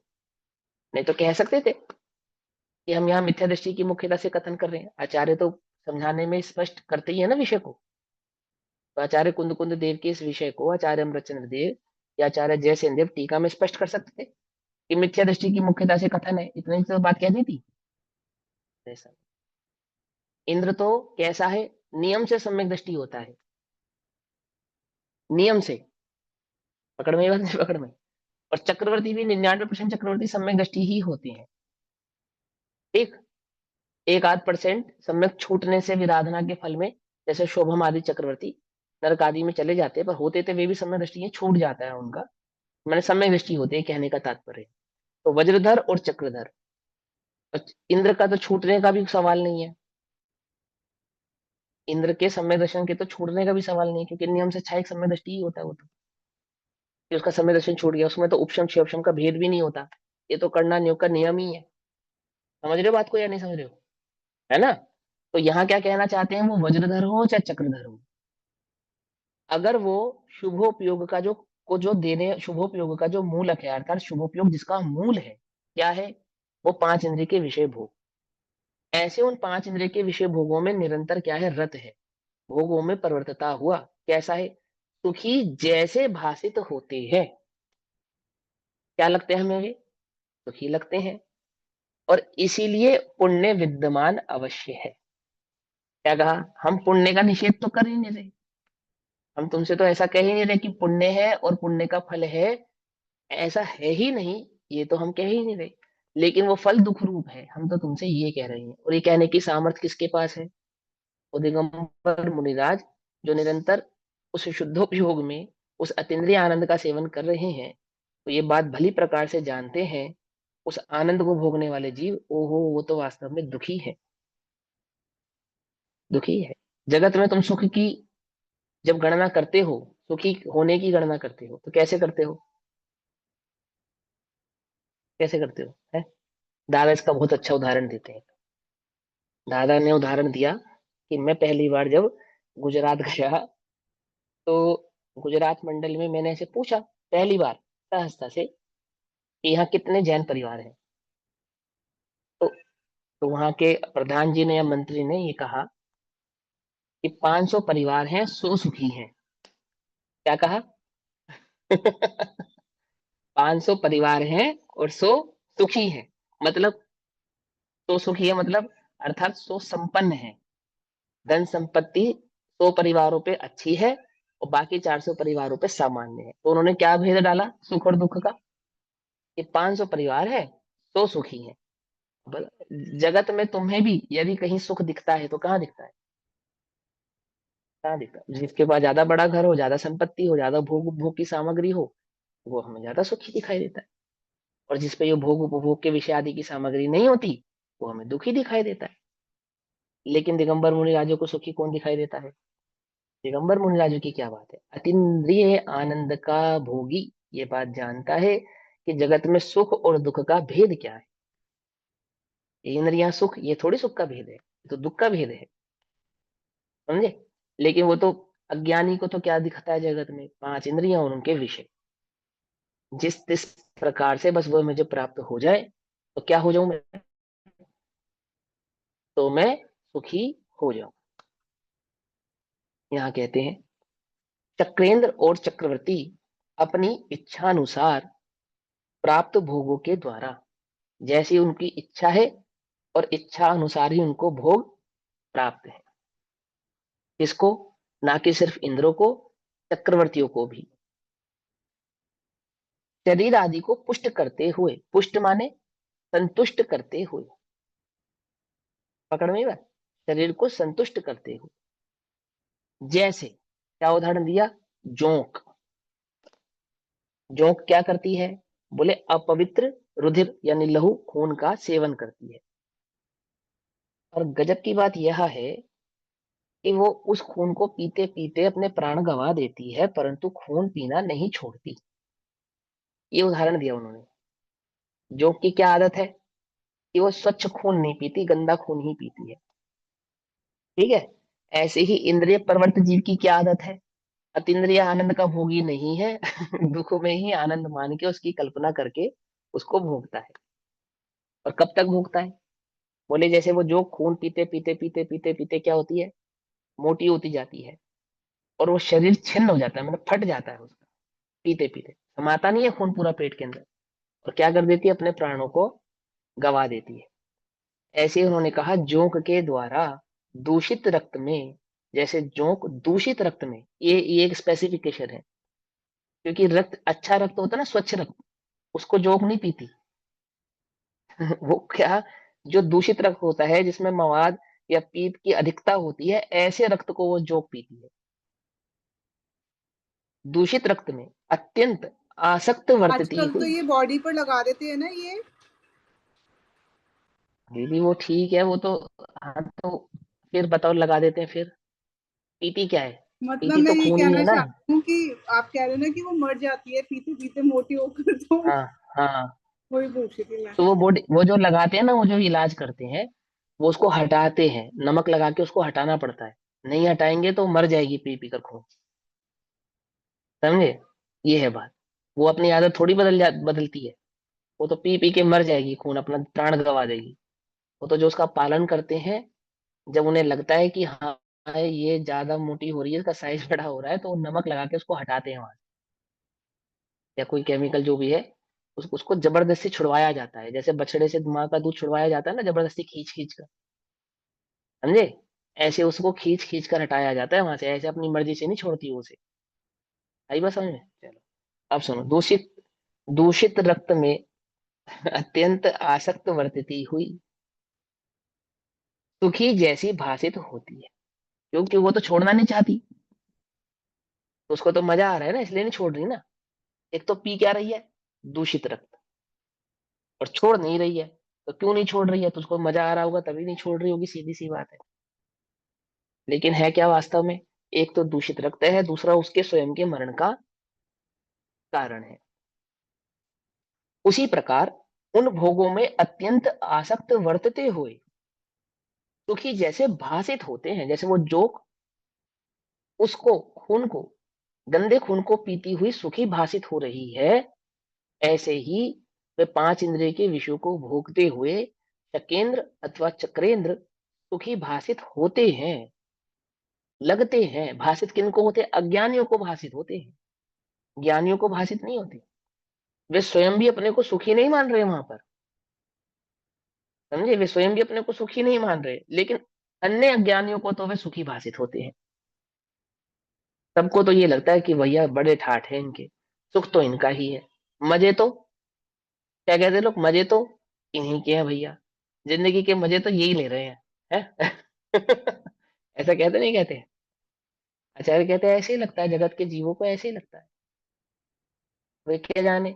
नहीं तो कह सकते थे कि हम यहाँ मिथ्या दृष्टि की मुख्यता से कथन कर रहे हैं। आचार्य तो समझाने में स्पष्ट करते ही है ना विषय को। तो आचार्य कुंद कुंद देव के इस विषय को आचार्य अमृतचंद्र देव या आचार्य जयसेन देव टीका में स्पष्ट कर सकते थे कि मिथ्या दृष्टि की मुख्यता से कथन है, इतनी तो बात कह दी थी। ऐसा इंद्र तो कैसा है? नियम से सम्यक दृष्टि होता है, नियम से। पकड़ में बात नहीं? पकड़ में? और चक्रवर्ती भी 99% चक्रवर्ती सम्यक दृष्टि ही होती है। ठीक, 1-8% सम्यक छूटने से विराधना के फल में, जैसे शोभम आदि चक्रवर्ती नरक आदि में चले जाते हैं, पर होते थे वे भी सम्यक दृष्टि छूट जाता है उनका, मैंने सम्यक दृष्टि होती है कहने का तात्पर्य। तो वज्रधर और चक्रधर, इंद्र का तो छूटने का भी सवाल नहीं है, इंद्र के सम्यक दर्शन के तो छूटने का भी सवाल नहीं, क्योंकि नियम से 6 एक सम्यक दृष्टि ही होता है वो तो। कि उसका समय दर्शन छूट गया, उसमें तो उपशम क्षयपशम का भेद भी नहीं होता, ये तो करना नियोग का नियम ही है। समझ रहे हो बात को या नहीं समझ रहे हो? है ना? तो यहाँ क्या कहना चाहते हैं, वो वज्रधर हो चाहे चक्रधर हो, अगर वो शुभोपयोग का जो देने, शुभोपयोग का जो मूलक है, अर्थात शुभोपयोग जिसका मूल है, क्या है? वो पांच इंद्रिय के विषय भोग। ऐसे उन पांच इंद्रिय के विषय भोगों में निरंतर क्या है? रत है। भोगों में परिवर्तता हुआ कैसा है? सुखी जैसे भाषित होते हैं। क्या लगते हैं हमें वे? सुखी लगते हैं। और इसीलिए पुण्य विद्यमान अवश्य है। क्या कहा? हम पुण्य का निषेध तो कर ही नहीं रहे, हम तुमसे तो ऐसा कह ही नहीं रहे कि पुण्य है और पुण्य का फल है, ऐसा है ही नहीं, ये तो हम कह ही नहीं रहे। लेकिन वो फल दुख रूप है, हम तो तुमसे ये कह रहे हैं। और ये कहने की सामर्थ्य किसके पास है? वो दिगंबर मुनिराज, जो निरंतर उस शुद्धोपयोग में उस अतीन्द्रिय आनंद का सेवन कर रहे हैं, तो ये बात भली प्रकार से जानते हैं, उस आनंद को भोगने वाले जीव, ओहो वो तो वास्तव में दुखी है, दुखी है। जगत में तुम सुख की जब गणना करते हो, सुखी होने की गणना करते हो, तो कैसे करते हो? कैसे करते हो है? दादा इसका बहुत अच्छा उदाहरण देते हैं। दादा ने उदाहरण दिया कि मैं पहली बार जब गुजरात गया, तो गुजरात मंडल में मैंने ऐसे पूछा पहली बार सहजता से कि यहाँ कितने जैन परिवार हैं। तो वहां के प्रधान जी ने या मंत्री ने ये कहा कि 500 परिवार हैं, 100 सुखी हैं। क्या कहा? 500 परिवार हैं और 100 सुखी हैं। मतलब 100 सुखी है, मतलब अर्थात 100 संपन्न है, धन संपत्ति 100 परिवारों पे अच्छी है और बाकी 400 परिवारों पे सामान्य है। तो उन्होंने क्या भेद डाला सुख और दुख का? कि 500 परिवार है, 100 सुखी है। जगत में तुम्हें भी यदि कहीं सुख दिखता है तो कहाँ दिखता है? कहाँ दिखता है? जिसके पास ज्यादा बड़ा घर हो, ज्यादा संपत्ति हो, ज्यादा भोग उपभोग की सामग्री हो, वो हमें ज्यादा सुखी दिखाई देता है। और जिसपे ये भोग उपभोग के विषय आदि की सामग्री नहीं होती, वो हमें दुखी दिखाई देता है। लेकिन दिगंबर मुनि राजों को सुखी कौन दिखाई देता है? दिगंबर मुनि राजों की क्या बात है, अतीन्द्रिय आनंद का भोगी ये बात जानता है कि जगत में सुख और दुख का भेद क्या है। ये इंद्रियां सुख, ये थोड़ी सुख का भेद है, ये तो दुख का भेद है। समझे? लेकिन वो तो अज्ञानी को तो क्या दिखता है जगत में? पांच इंद्रियां और उनके विषय। जिस प्रकार से बस वो मुझे प्राप्त हो जाए तो क्या हो जाऊं मैं? तो मैं सुखी हो जाऊं। यहाँ कहते हैं चक्रेंद्र और चक्रवर्ती अपनी इच्छानुसार प्राप्त भोगों के द्वारा, जैसी उनकी इच्छा है और इच्छा अनुसार ही उनको भोग प्राप्त है। किसको? ना कि सिर्फ इंद्रों को, चक्रवर्तियों को भी। शरीर आदि को पुष्ट करते हुए, पुष्ट माने संतुष्ट करते हुए, पकड़ में बात, शरीर को संतुष्ट करते हुए। जैसे क्या उदाहरण दिया? जोंक। जोंक क्या करती है? बोले अपवित्र रुधिर यानी लहू खून का सेवन करती है। और गजब की बात यह है कि वो उस खून को पीते पीते अपने प्राण गंवा देती है, परंतु खून पीना नहीं छोड़ती। ये उदाहरण दिया उन्होंने। जोंक की क्या आदत है? कि वो स्वच्छ खून नहीं पीती, गंदा खून ही पीती है। ठीक है? ऐसे ही इंद्रिय प्रवृत्त जीव की क्या आदत है? अतीन्द्रिय आनंद का भोगी नहीं है। दुख में ही आनंद मान के उसकी कल्पना करके उसको भोगता है। और कब तक भोगता है? बोले जैसे वो जो खून पीते पीते पीते पीते पीते क्या होती है? मोटी होती जाती है और वो शरीर छिन्न हो जाता है, मतलब फट जाता है उसका, पीते पीते समाता नहीं है खून पूरा पेट के अंदर, और क्या कर देती है? अपने प्राणों को गवा देती है। ऐसे ही उन्होंने कहा जोंक के द्वारा दूषित रक्त में, जैसे जोंक दूषित रक्त में, ये एक स्पेसिफिकेशन है, क्योंकि रक्त अच्छा रक्त होता है ना, स्वच्छ रक्त, उसको जोंक नहीं पीती। वो क्या, जो दूषित रक्त होता है जिसमें मवाद या पीत की अधिकता होती है, ऐसे रक्त को वो जोंक पीती है। दूषित रक्त में अत्यंत आसक्त वर्तती आजकल तो हुई। ये बॉडी पर लगा देते हैं ना ये। दीदी वो ठीक है, वो तो, हाँ तो फिर बताओ, लगा देते हैं फिर? पीती क्या है? मतलब पीती मैं तो ये खून ही कहना है ना। चाहती हूँ कि आप कह रहे हो ना कि वो मर जाती है पीते पीते मोटी होकर, तो हाँ हाँ। वही पूछ रही थी मैं। तो वो बॉडी, वो जो लगाते हैं ना, वो जो इलाज करते हैं, वो उसको हटाते हैं, नमक लगा के उसको हटाना पड़ता है। नहीं हटाएंगे तो मर जाएगी पी पी कर खून। समझे? ये है बात। वो अपनी आदत थोड़ी बदलती है। वो तो पी पी के मर जाएगी खून, अपना प्राण गंवा देगी। वो तो जो उसका पालन करते हैं, जब उन्हें लगता है कि हाँ ये ज्यादा मोटी हो रही है, इसका साइज बड़ा हो रहा है, तो वो नमक लगा के उसको हटाते हैं वहां से, या कोई केमिकल जो भी है, उसको जबरदस्ती छुड़वाया जाता है। जैसे बछड़े से माँ का दूध छुड़वाया जाता है ना, जबरदस्ती खींच खींच कर। समझे? ऐसे उसको खींच खींच कर हटाया जाता है वहां से, ऐसे अपनी मर्जी से नहीं छोड़ती वो उसे। आई बात समझ में? चलो अब सुनो। दूषित दूषित रक्त में अत्यंत आसक्त वर्तती हुई सुखी जैसी भाषित होती है। क्योंकि वो तो छोड़ना नहीं चाहती, तो उसको तो मजा आ रहा है ना, इसलिए नहीं छोड़ रही ना। एक तो पी क्या रही है? दूषित रक्त। और छोड़ नहीं रही है, तो क्यों नहीं छोड़ रही है? तो उसको मजा आ रहा होगा तभी नहीं छोड़ रही होगी, सीधी सी बात है। लेकिन है क्या वास्तव में? एक तो दूषित रक्त है, दूसरा उसके स्वयं के मरण का कारण है। उसी प्रकार उन भोगों में अत्यंत आसक्त वर्तते हुए सुखी जैसे भाषित होते हैं, जैसे वो जोक उसको, खून को, गंदे खून को पीती हुई सुखी भाषित हो रही है, ऐसे ही वे पांच इंद्रिय के विषयों को भोगते हुए शकेंद्र अथवा चक्रेंद्र सुखी भाषित होते हैं, लगते हैं। भाषित किनको होते हैं? अज्ञानियों को भाषित होते हैं, ज्ञानियों को भाषित नहीं होते। वे स्वयं भी अपने को सुखी नहीं मान रहे वहां पर। समझे? वे स्वयं भी अपने को सुखी नहीं मान रहे, लेकिन अन्य अज्ञानियों को तो वे सुखी भाषित होते हैं। सबको तो ये लगता है कि भैया बड़े ठाठ हैं इनके, सुख तो इनका ही है। मजे तो, क्या कहते हैं लोग, मजे तो इन्हीं के हैं भैया, जिंदगी के मजे तो यही ले रहे हैं, है? ऐसा कहते नहीं कहते? आचार्य कहते हैं ऐसे ही लगता है, जगत के जीवों को ऐसे ही लगता है, वे क्या जाने।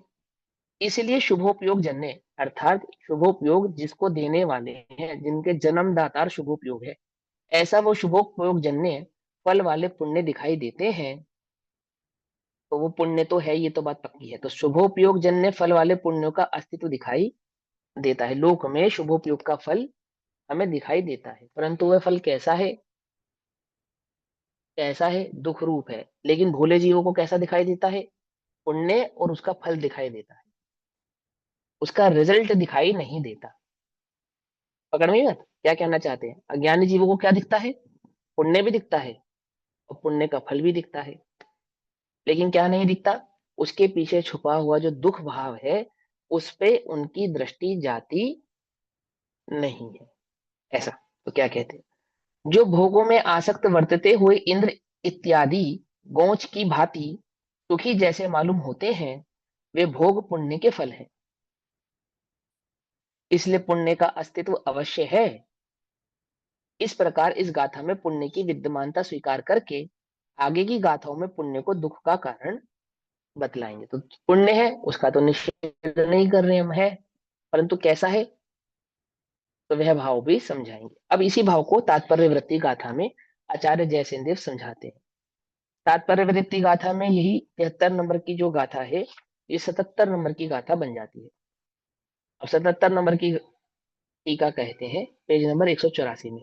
इसलिए शुभोपयोग जन्य, अर्थात शुभोपयोग जिसको देने वाले हैं, जिनके जन्मदातार शुभोपयोग है, ऐसा वो शुभोपयोग जन्य फल वाले पुण्य दिखाई देते हैं। तो वो पुण्य तो है, ये तो बात पक्की है। तो शुभोपयोग जन्य फल वाले पुण्यों का अस्तित्व दिखाई देता है लोक में। शुभोपयोग का फल हमें दिखाई देता है, परंतु वह फल कैसा है? कैसा है? दुख रूप है। लेकिन भोले जीवों को कैसा दिखाई देता है? पुण्य और उसका फल दिखाई देता है, उसका रिजल्ट दिखाई नहीं देता। पकड़ में बात? क्या कहना चाहते हैं? अज्ञानी जीवों को क्या दिखता है? पुण्य भी दिखता है और पुण्य का फल भी दिखता है, लेकिन क्या नहीं दिखता? उसके पीछे छुपा हुआ जो दुख भाव है, उस पे उनकी दृष्टि जाती नहीं है। ऐसा। तो क्या कहते हैं? जो भोगों में आसक्त वर्तते हुए इंद्र इत्यादि गोंच की भांति सुखी जैसे मालूम होते हैं, वे भोग पुण्य के फल हैं। इसलिए पुण्य का अस्तित्व अवश्य है। इस प्रकार इस गाथा में पुण्य की विद्यमानता स्वीकार करके आगे की गाथाओं में पुण्य को दुख का कारण बतलाएंगे। तो पुण्य है उसका तो निषेध नहीं कर रहे हम, है, परंतु कैसा है, तो वह भाव भी समझाएंगे। अब इसी भाव को तात्पर्य वृत्ति गाथा में आचार्य जयसेन देव समझाते हैं। तात्पर्य वृत्ति गाथा में यही 73 नंबर की जो गाथा है, ये 77 नंबर की गाथा बन जाती है। अब 77 नंबर की टीका कहते हैं पेज नंबर 184 में।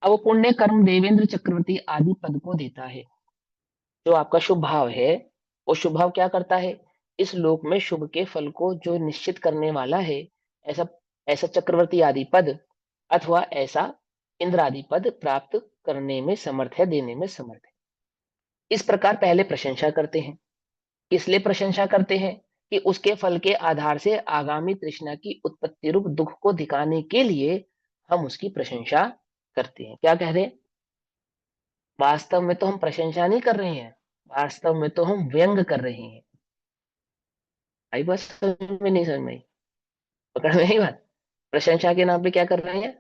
अब वो पुण्य कर्म देवेंद्र चक्रवर्ती आदि पद को देता है। जो आपका शुभ भाव है, वो शुभ भाव क्या करता है? इस लोक में शुभ के फल को जो निश्चित करने वाला है, ऐसा ऐसा चक्रवर्ती आदि पद अथवा ऐसा इंद्र आदि पद प्राप्त करने में समर्थ है, देने में समर्थ है। इस प्रकार पहले प्रशंसा करते हैं। किस लिए प्रशंसा करते हैं? कि उसके फल के आधार से आगामी तृष्णा की उत्पत्ति रूप दुख को दिखाने के लिए हम उसकी प्रशंसा करते हैं। क्या कह रहे हैं? वास्तव में तो हम प्रशंसा नहीं कर रहे हैं, वास्तव में तो हम व्यंग कर रहे हैं। आई बात समझ में? नहीं समझ में आई? पकड़ में आई बात? प्रशंसा के नाम पे क्या कर रहे हैं?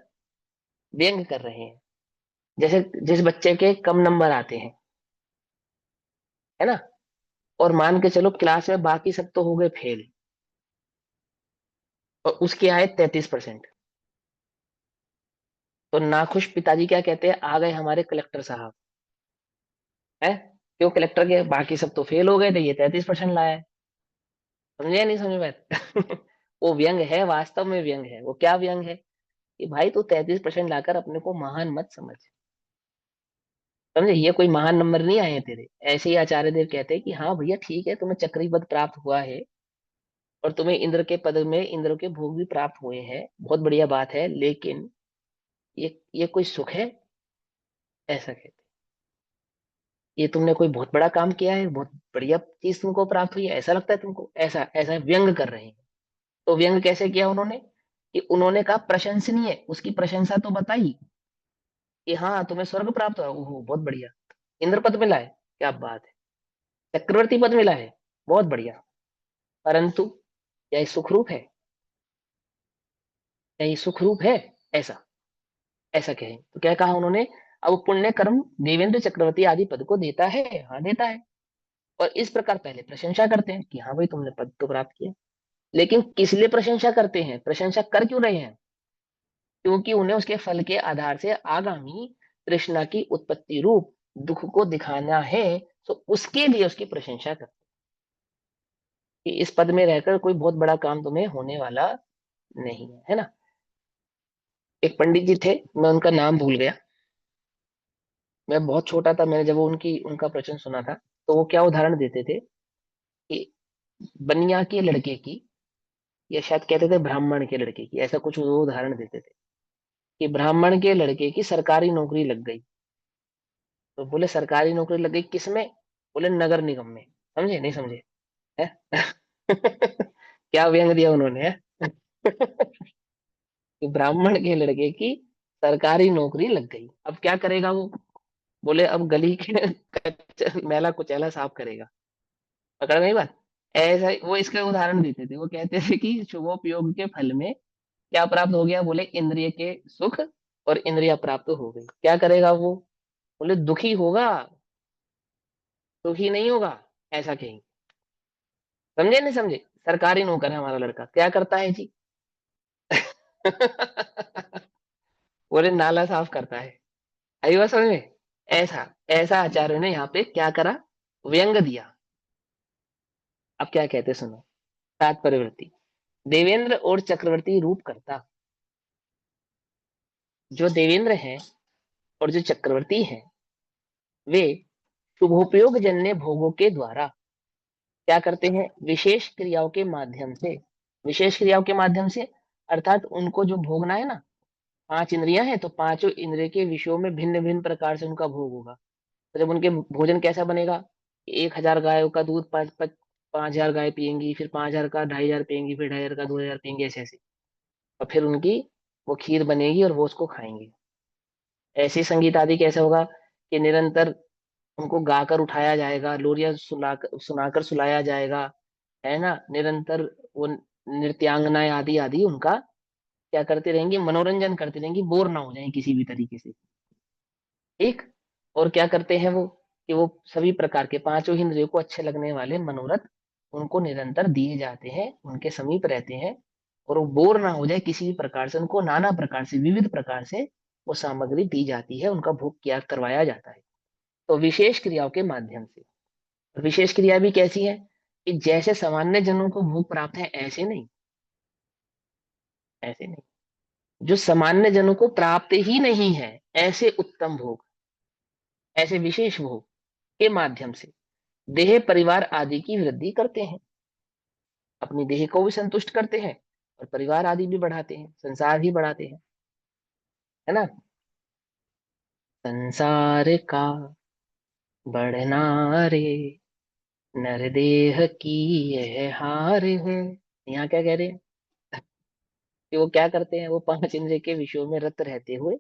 व्यंग कर रहे हैं। जैसे जिस बच्चे के कम नंबर आते हैं, है ना, और मान के चलो क्लास में बाकी सब तो हो गए फेल, और उसके आए 33%, तो नाखुश पिताजी क्या कहते हैं? आ गए हमारे कलेक्टर साहब। है। क्यों कलेक्टर के बाकी सब तो फेल हो गए थे, ये 33% लाया है। समझे या नहीं समझ में? वो व्यंग है, वास्तव में व्यंग है। वो क्या व्यंग है कि भाई तू 33% लाकर अपने को महान मत समझ। समझे, ये कोई महान नंबर नहीं आए हैं तेरे। ऐसे ही आचार्य देव कहते हैं कि हाँ भैया ठीक है, तुम्हें चक्री पद प्राप्त हुआ है और तुम्हें इंद्र के पद में इंद्र के भोग भी प्राप्त हुए हैं, बहुत बढ़िया बात है, लेकिन ये कोई सुख है? ऐसा कहते हैं। ये तुमने कोई बहुत बड़ा काम किया है, बहुत बढ़िया चीज तुमको प्राप्त हुई है, ऐसा लगता है तुमको? ऐसा ऐसा व्यंग कर रहे हैं। तो व्यंग कैसे किया उन्होंने कि उन्होंने कहा प्रशंसनीय, उसकी प्रशंसा तो बताई कि हाँ तुम्हें स्वर्ग प्राप्त हुआ, ओहो बहुत बढ़िया। इंद्र पद मिला है, क्या बात है। चक्रवर्ती पद मिला है, बहुत बढ़िया। परंतु क्या ये सुखरूप है? क्या ये सुखरूप है? ऐसा ऐसा कहें तो क्या कहा उन्होंने? अब पुण्य कर्म देवेंद्र चक्रवर्ती आदि पद को देता है, हाँ देता है। और इस प्रकार पहले प्रशंसा करते हैं कि हाँ भाई तुमने पद तो प्राप्त किया। लेकिन किस लिए प्रशंसा करते हैं, प्रशंसा कर क्यों रहे हैं? क्योंकि उन्हें उसके फल के आधार से आगामी तृष्णा की उत्पत्ति रूप दुख को दिखाना है। तो उसके लिए उसकी प्रशंसा करते हैं कि इस पद में रहकर कोई बहुत बड़ा काम तुम्हें होने वाला नहीं है ना। एक पंडित जी थे, मैं उनका नाम भूल गया, मैं बहुत छोटा था, मैंने जब वो उनका प्रवचन सुना था, तो वो क्या उदाहरण देते थे कि बनिया के लड़के की, या शायद कहते थे ब्राह्मण के लड़के की, ऐसा कुछ वो उदाहरण देते थे कि ब्राह्मण के लड़के की सरकारी नौकरी लग गई। तो बोले सरकारी नौकरी लग गई किसमें? बोले नगर निगम में। समझे नहीं समझे? है? क्या व्यंग दिया उन्होंने, है? कि ब्राह्मण के लड़के की सरकारी नौकरी लग गई, अब क्या करेगा वो? बोले अब गली के मैला कुचैला साफ करेगा। पकड़ गई बात? ऐसा वो इसके उदाहरण देते थे, वो कहते थे कि शुभोपयोग के फल में क्या प्राप्त हो गया? बोले इंद्रिय के सुख और इंद्रिया प्राप्त हो गई, क्या करेगा वो? बोले दुखी होगा, सुखी नहीं होगा। ऐसा कहेंगे। समझे नहीं समझे? सरकारी नौकर है हमारा लड़का, क्या करता है जी? बोले नाला साफ करता है। आई बात समझ में? ऐसा ऐसा आचार्य ने यहाँ पे क्या करा? व्यंग दिया। अब क्या कहते सुनो। सात परिवृत्ति, देवेंद्र और चक्रवर्ती रूप करता। जो देवेंद्र हैं और जो चक्रवर्ती हैं, वे शुभोपयोग जन्य भोगों के द्वारा क्या करते हैं? विशेष क्रियाओं के माध्यम से। विशेष क्रियाओं के माध्यम से अर्थात उनको जो भोगना है ना, पांच इंद्रियां हैं तो पांचों इंद्रिय के विषयों में भिन्न भिन्न प्रकार से उनका भोग होगा। तो जब उनके भोजन कैसा बनेगा? 1,000 गायों का दूध 5,000 गाय पियेंगी, फिर 5,000 का 2,500 पियेंगी, फिर 2,500 का 2,000 पियेंगे, ऐसे ऐसे। और फिर उनकी वो खीर बनेगी और वो उसको खाएंगे। ऐसे संगीत आदि कैसा होगा कि निरंतर उनको गाकर उठाया जाएगा, लोरिया सुनाकर सुलाया जाएगा, है ना। निरंतर वो नृत्यांगनाएं आदि आदि उनका क्या करते रहेंगी? मनोरंजन करते रहेंगी, बोर ना हो जाए किसी भी तरीके से। एक और क्या करते हैं वो कि वो सभी प्रकार के पांचों इंद्रियों को अच्छे लगने वाले मनोरथ उनको निरंतर दिए जाते हैं, उनके समीप रहते हैं। और वो बोर ना हो जाए किसी भी प्रकार से, उनको नाना प्रकार से विविध प्रकार से वो सामग्री दी जाती है, उनका भोग किया करवाया जाता है। तो विशेष क्रियाओं के माध्यम से। विशेष क्रिया भी कैसी है कि जैसे सामान्य जनों को भोग प्राप्त है, ऐसे नहीं। ऐसे नहीं, जो सामान्य जनों को प्राप्त ही नहीं है, ऐसे उत्तम भोग, ऐसे विशेष भोग के माध्यम से देह परिवार आदि की वृद्धि करते हैं। अपनी देह को भी संतुष्ट करते हैं और परिवार आदि भी बढ़ाते हैं, संसार भी बढ़ाते हैं, है ना। संसार का बढ़ना रे, नर देह की यह हार है। यहाँ क्या कह रहे हैं कि वो क्या करते हैं? वो पांच इंद्रिय के विषयों में रत रहते हुए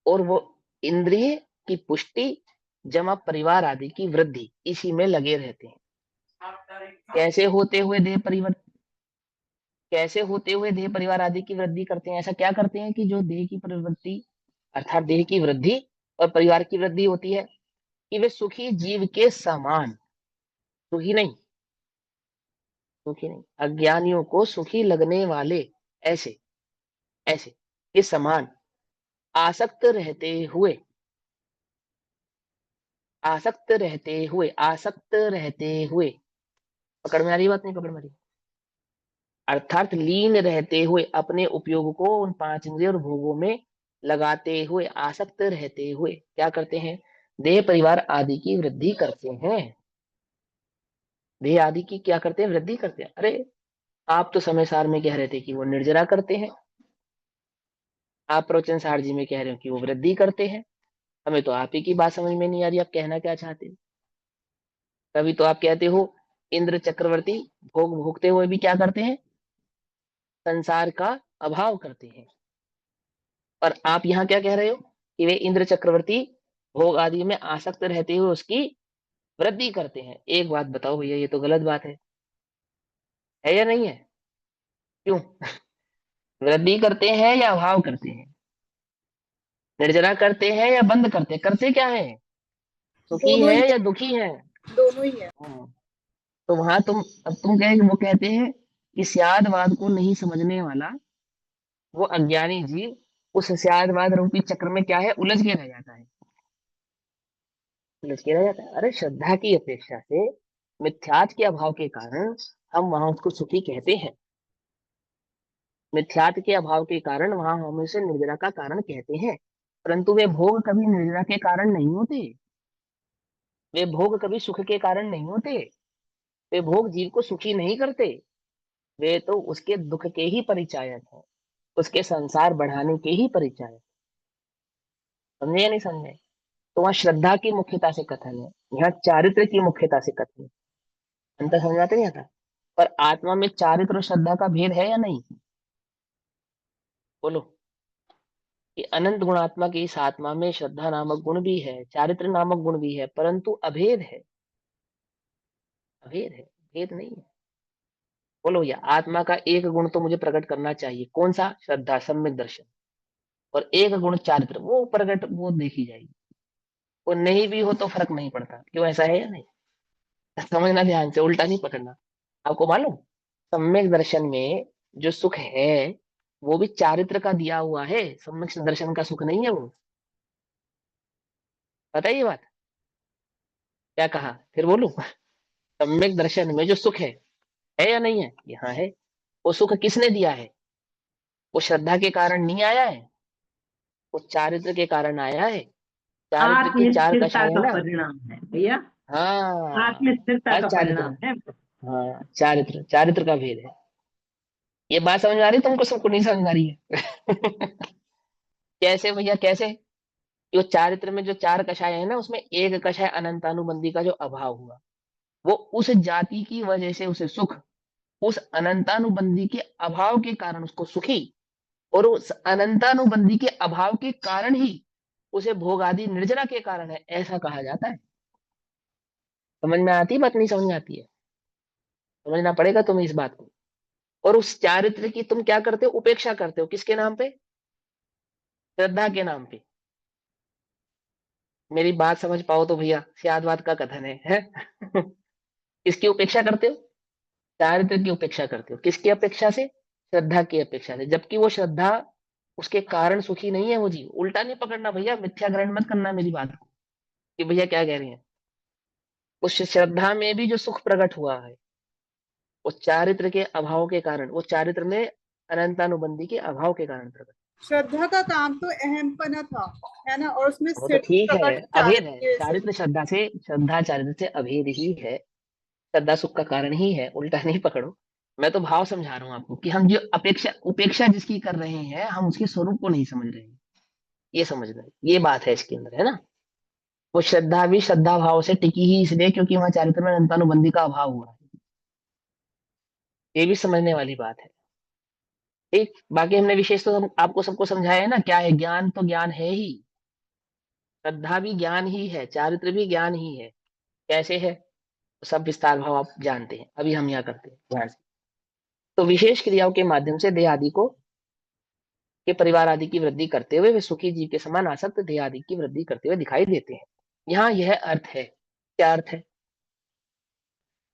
और वो इंद्रिय की पुष्टि जमा परिवार आदि की वृद्धि, इसी में लगे रहते हैं। कैसे होते हुए देह परिवर्तन, कैसे होते हुए देह परिवार आदि की वृद्धि करते हैं? ऐसा क्या करते हैं कि जो देह की प्रवृत्ति अर्थात देह की वृद्धि और परिवार की वृद्धि होती है कि वे सुखी जीव के समान, सुखी नहीं, सुखी नहीं, अज्ञानियों को सुखी लगने वाले ऐसे ऐसे के समान आसक्त रहते हुए आसक्त रहते हुए, आसक्त रहते हुए, पकड़ में आ रही बात? नहीं पकड़ में आ रही? अर्थात लीन रहते हुए, अपने उपयोग को उन पांच इंद्रिय और भोगों में लगाते हुए, आसक्त रहते हुए क्या करते हैं? देह परिवार आदि की वृद्धि करते हैं। देह आदि की क्या करते हैं? वृद्धि करते हैं। अरे आप तो समय सार में कह रहे थे कि वो निर्जरा करते हैं, आप प्रवचन सार जी में कह रहे हो कि वो वृद्धि करते हैं। हमें तो आप ही की बात समझ में नहीं आ रही, आप कहना क्या चाहते हो। कभी तो आप कहते हो इंद्र चक्रवर्ती भोग भोगते हुए भी क्या करते हैं? संसार का अभाव करते हैं। और आप यहाँ क्या कह रहे हो कि वे इंद्र चक्रवर्ती भोग आदि में आसक्त रहते हुए उसकी वृद्धि करते हैं। एक बात बताओ भैया, ये तो गलत बात है या नहीं है? क्यों? वृद्धि करते हैं या अभाव करते हैं? निर्जरा करते हैं या बंद करते हैं? करते क्या है? सुखी दोनों है ही या दुखी है? दोनों ही है। तो वहां तुम, अब तुम कहे, वो कहते हैं कि स्यादवाद को नहीं समझने वाला वो अज्ञानी जीव उस स्यादवाद रूपी चक्र में क्या है? उलझ के रह जाता है, उलझ के रह जाता है। अरे श्रद्धा की अपेक्षा से मिथ्यात्व के अभाव के कारण हम वहां उसको सुखी कहते हैं। मिथ्यात्व के अभाव के कारण वहां हम उसे निर्जरा का कारण कहते हैं। परंतु वे भोग कभी निर्जरा के कारण नहीं होते, वे भोग कभी सुख के कारण नहीं होते, वे भोग जीव को सुखी नहीं करते, वे तो उसके दुख के ही परिचायक हैं, उसके संसार बढ़ाने के ही परिचायक। समझे या नहीं समझे? तो वहां श्रद्धा की मुख्यता से कथन है, यहाँ चारित्र की मुख्यता से कथन है। अंतर समझ आते नहीं आता? पर आत्मा में चारित्र और श्रद्धा का भेद है या नहीं? बोलो। कि अनंत गुणात्मा की इस आत्मा में श्रद्धा नामक गुण भी है, चारित्र नामक गुण भी है, परंतु अभेद है, अभेद है, भेद नहीं है। बोलो भैया, आत्मा का एक गुण तो मुझे प्रकट करना चाहिए, कौन सा? श्रद्धा, सम्यक दर्शन। और एक गुण चारित्र, वो प्रकट, वो देखी जाएगी। वो नहीं भी हो तो फर्क नहीं पड़ता। क्यों, ऐसा है या नहीं? समझना ध्यान से, उल्टा नहीं पकड़ना। आपको मालूम, सम्यक दर्शन में जो सुख है वो भी चारित्र का दिया हुआ है, सम्यक दर्शन का सुख नहीं है वो। पता है ये बात? क्या कहा, फिर बोलूं? सम्यक दर्शन में जो सुख है या नहीं है? यहाँ है। वो सुख किसने दिया है? वो श्रद्धा के कारण नहीं आया है, वो चारित्र के कारण आया है। चारित्र की चार आत्मस्थिरता कषाय है का ना। परिणाम है भैया, हाँ, आत्मस्थिरता हर का चारित्र, परिणाम है। हाँ चारित्र, चारित्र का भेद है। ये बात समझ में आ रही है तुमको? सबको नहीं समझ में आ रही है? कैसे भैया, कैसे? जो चारित्र में जो चार कषाय है ना, उसमें एक कषाय अनंतानुबंधी का जो अभाव हुआ, वो उस जाति की वजह से उसे सुख, उस अनंतानुबंधी के अभाव के कारण उसको सुखी, और उस अनंतानुबंधी के अभाव के कारण ही उसे भोग आदि निर्जरा के कारण है, ऐसा कहा जाता है। समझ में आती है बात? नहीं समझ में आती है? समझना पड़ेगा तुम्हें इस बात को। और उस चारित्र की तुम क्या करते हो? उपेक्षा करते हो। किसके नाम पे? श्रद्धा के नाम पे। मेरी बात समझ पाओ तो भैया, सियादवाद का कथन है? किसकी उपेक्षा करते हो? चारित्र की उपेक्षा करते हो। किसकी अपेक्षा से? श्रद्धा की अपेक्षा से। जबकि वो श्रद्धा, उसके कारण सुखी नहीं है वो जीव। उल्टा नहीं पकड़ना भैया, मिथ्या ग्रहण मत करना मेरी बात को कि भैया क्या कह रहे हैं। उस श्रद्धा में भी जो सुख प्रकट हुआ है, वो चारित्र के अभाव के कारण, वो चारित्र में अनंतानुबंधी के अभाव के कारण प्रकट। श्रद्धा का काम तो अहमपना था, है ना, और उसमें वो तो सिर्फ ठीक है, प्रकट अभेद है। चारित्र से। चारित्र श्रद्धा से, श्रद्धा चारित्र से अभेद ही है। श्रद्धा सुख का कारण ही है, उल्टा नहीं पकड़ो। मैं तो भाव समझा रहा हूँ आपको कि हम जो अपेक्षा उपेक्षा जिसकी कर रहे हैं, हम उसके स्वरूप को नहीं समझ रहे हैं। ये समझ रहे हैं, ये बात है इसके अंदर, है ना। वो श्रद्धा भी श्रद्धा भाव से टिकी ही इसलिए क्योंकि वहां चारित्र में अनंतानुबंधी का अभाव हुआ है। ये भी समझने वाली बात है। ठीक, बाकी हमने विशेष तो आपको सबको समझाया है ना। क्या है? ज्ञान तो ज्ञान है ही, श्रद्धा भी ज्ञान ही है, चारित्र भी ज्ञान ही है। कैसे है? तो सब विस्तार भाव आप जानते हैं, अभी हम यहाँ करते हैं ध्यान से। तो विशेष क्रियाओं के माध्यम से देह आदि को, के परिवार आदि की वृद्धि करते हुए वे सुखी जीव के समान आसक्त देह आदि की वृद्धि करते हुए दिखाई देते हैं। यहाँ यह अर्थ है। क्या अर्थ है?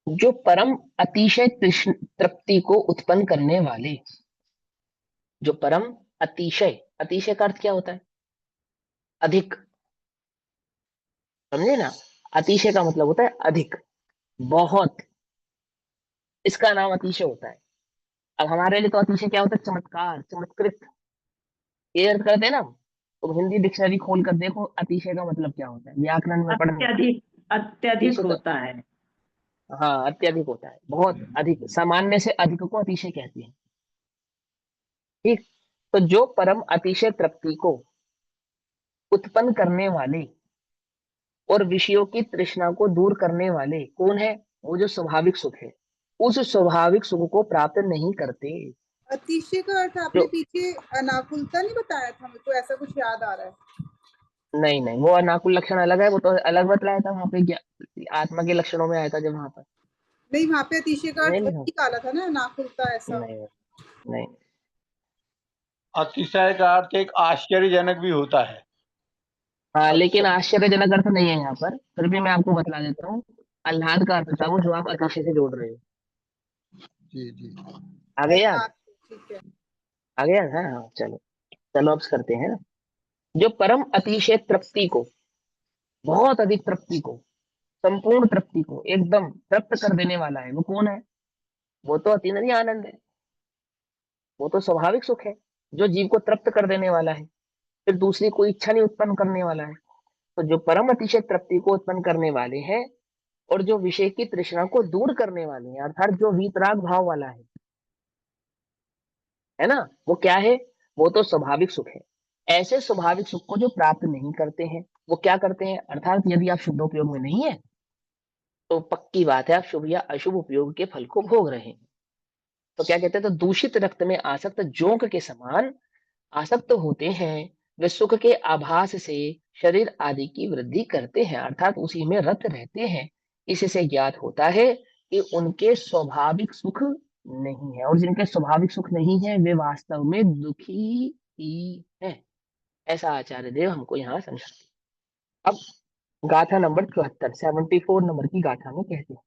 जो परम अतिशय तृष्ण तृप्ति को उत्पन्न करने वाले, जो परम अतिशय, अतिशय का अर्थ क्या होता है? अधिक, समझे ना। अतिशय का मतलब होता है अधिक, बहुत, इसका नाम अतिशय होता है। अब हमारे लिए तो अतिशय क्या होता है? चमत्कार, चमत्कृत, ये अर्थ करते हैं ना। तो हिंदी डिक्शनरी खोल कर देखो अतिशय का मतलब क्या होता है, व्याकरण में पढ़ना। अत्यधिक, अत्यधिक अतिशय का, होता है। हाँ अत्यधिक होता है, बहुत अधिक, सामान्य से अधिक को अतिशय कहते हैं। ठीक। तो जो परम अतिशय तृप्ति को उत्पन्न करने वाले और विषयों की तृष्णा को दूर करने वाले कौन है? वो जो स्वाभाविक सुख है, उस स्वाभाविक सुख को प्राप्त नहीं करते। अतिशय का अर्थ आपने जो, पीछे अनाकुलता नहीं बताया था, मेरे को ऐसा कुछ याद आ रहा है। नहीं नहीं, वो अनाकुल लक्षण अलग है, वो तो अलग बतलाया था वहां पे, क्या आत्मा के लक्षणों में आया था जब वहां पर। नहीं, वहां पे अतिशय का नहीं अर्थ लिखा, वही निकाला था ना, अनाकुलता ऐसा। नहीं नहीं। अतिशय का अर्थ एक आश्चर्यजनक भी होता है। हाँ लेकिन अतिशय, आश्चर्यजनक अर्थ नहीं है यहाँ पर, फिर भी मैं आपको बतला देता हूँ। आह्लाद का अर्थ था वो, जो आप अतिशय से जोड़ रहे हो। जी जी। आगे याद, ठीक है। आगे याद है, हाँ चलो। चलो अब करते हैं ना। जो परम अतिशय तृप्ति को, बहुत अधिक तृप्ति को, संपूर्ण तृप्ति को एकदम तृप्त कर देने वाला है, वो कौन है? वो तो अतीन्द्रिय आनंद है, वो तो स्वाभाविक सुख है, जो जीव को तृप्त कर देने वाला है, फिर दूसरी कोई इच्छा नहीं उत्पन्न करने वाला है। तो जो परम अतिशय तृप्ति को उत्पन्न करने वाले हैं और जो विषय की तृष्णा को दूर करने वाले हैं, अर्थात जो वीतराग भाव वाला है ना, वो क्या है? वो तो स्वाभाविक सुख है। ऐसे स्वाभाविक सुख को जो प्राप्त नहीं करते हैं, वो क्या करते हैं? अर्थात यदि आप शुद्ध उपयोग में नहीं है तो पक्की बात है आप शुभ या अशुभ उपयोग के फल को भोग रहे हैं। तो क्या कहते हैं? तो दूषित रक्त में आसक्त जोंक के समान आसक्त होते हैं, वे सुख के आभास से शरीर आदि की वृद्धि करते हैं, अर्थात उसी में रत रहते हैं। इससे ज्ञात होता है कि उनके स्वाभाविक सुख नहीं है, और जिनके स्वाभाविक सुख नहीं है वे वास्तव में दुखी ही है। ऐसा आचार्य देव हमको यहाँ समझाते हैं। अब गाथा नंबर 74, 74 नंबर की गाथा में कहते हैं,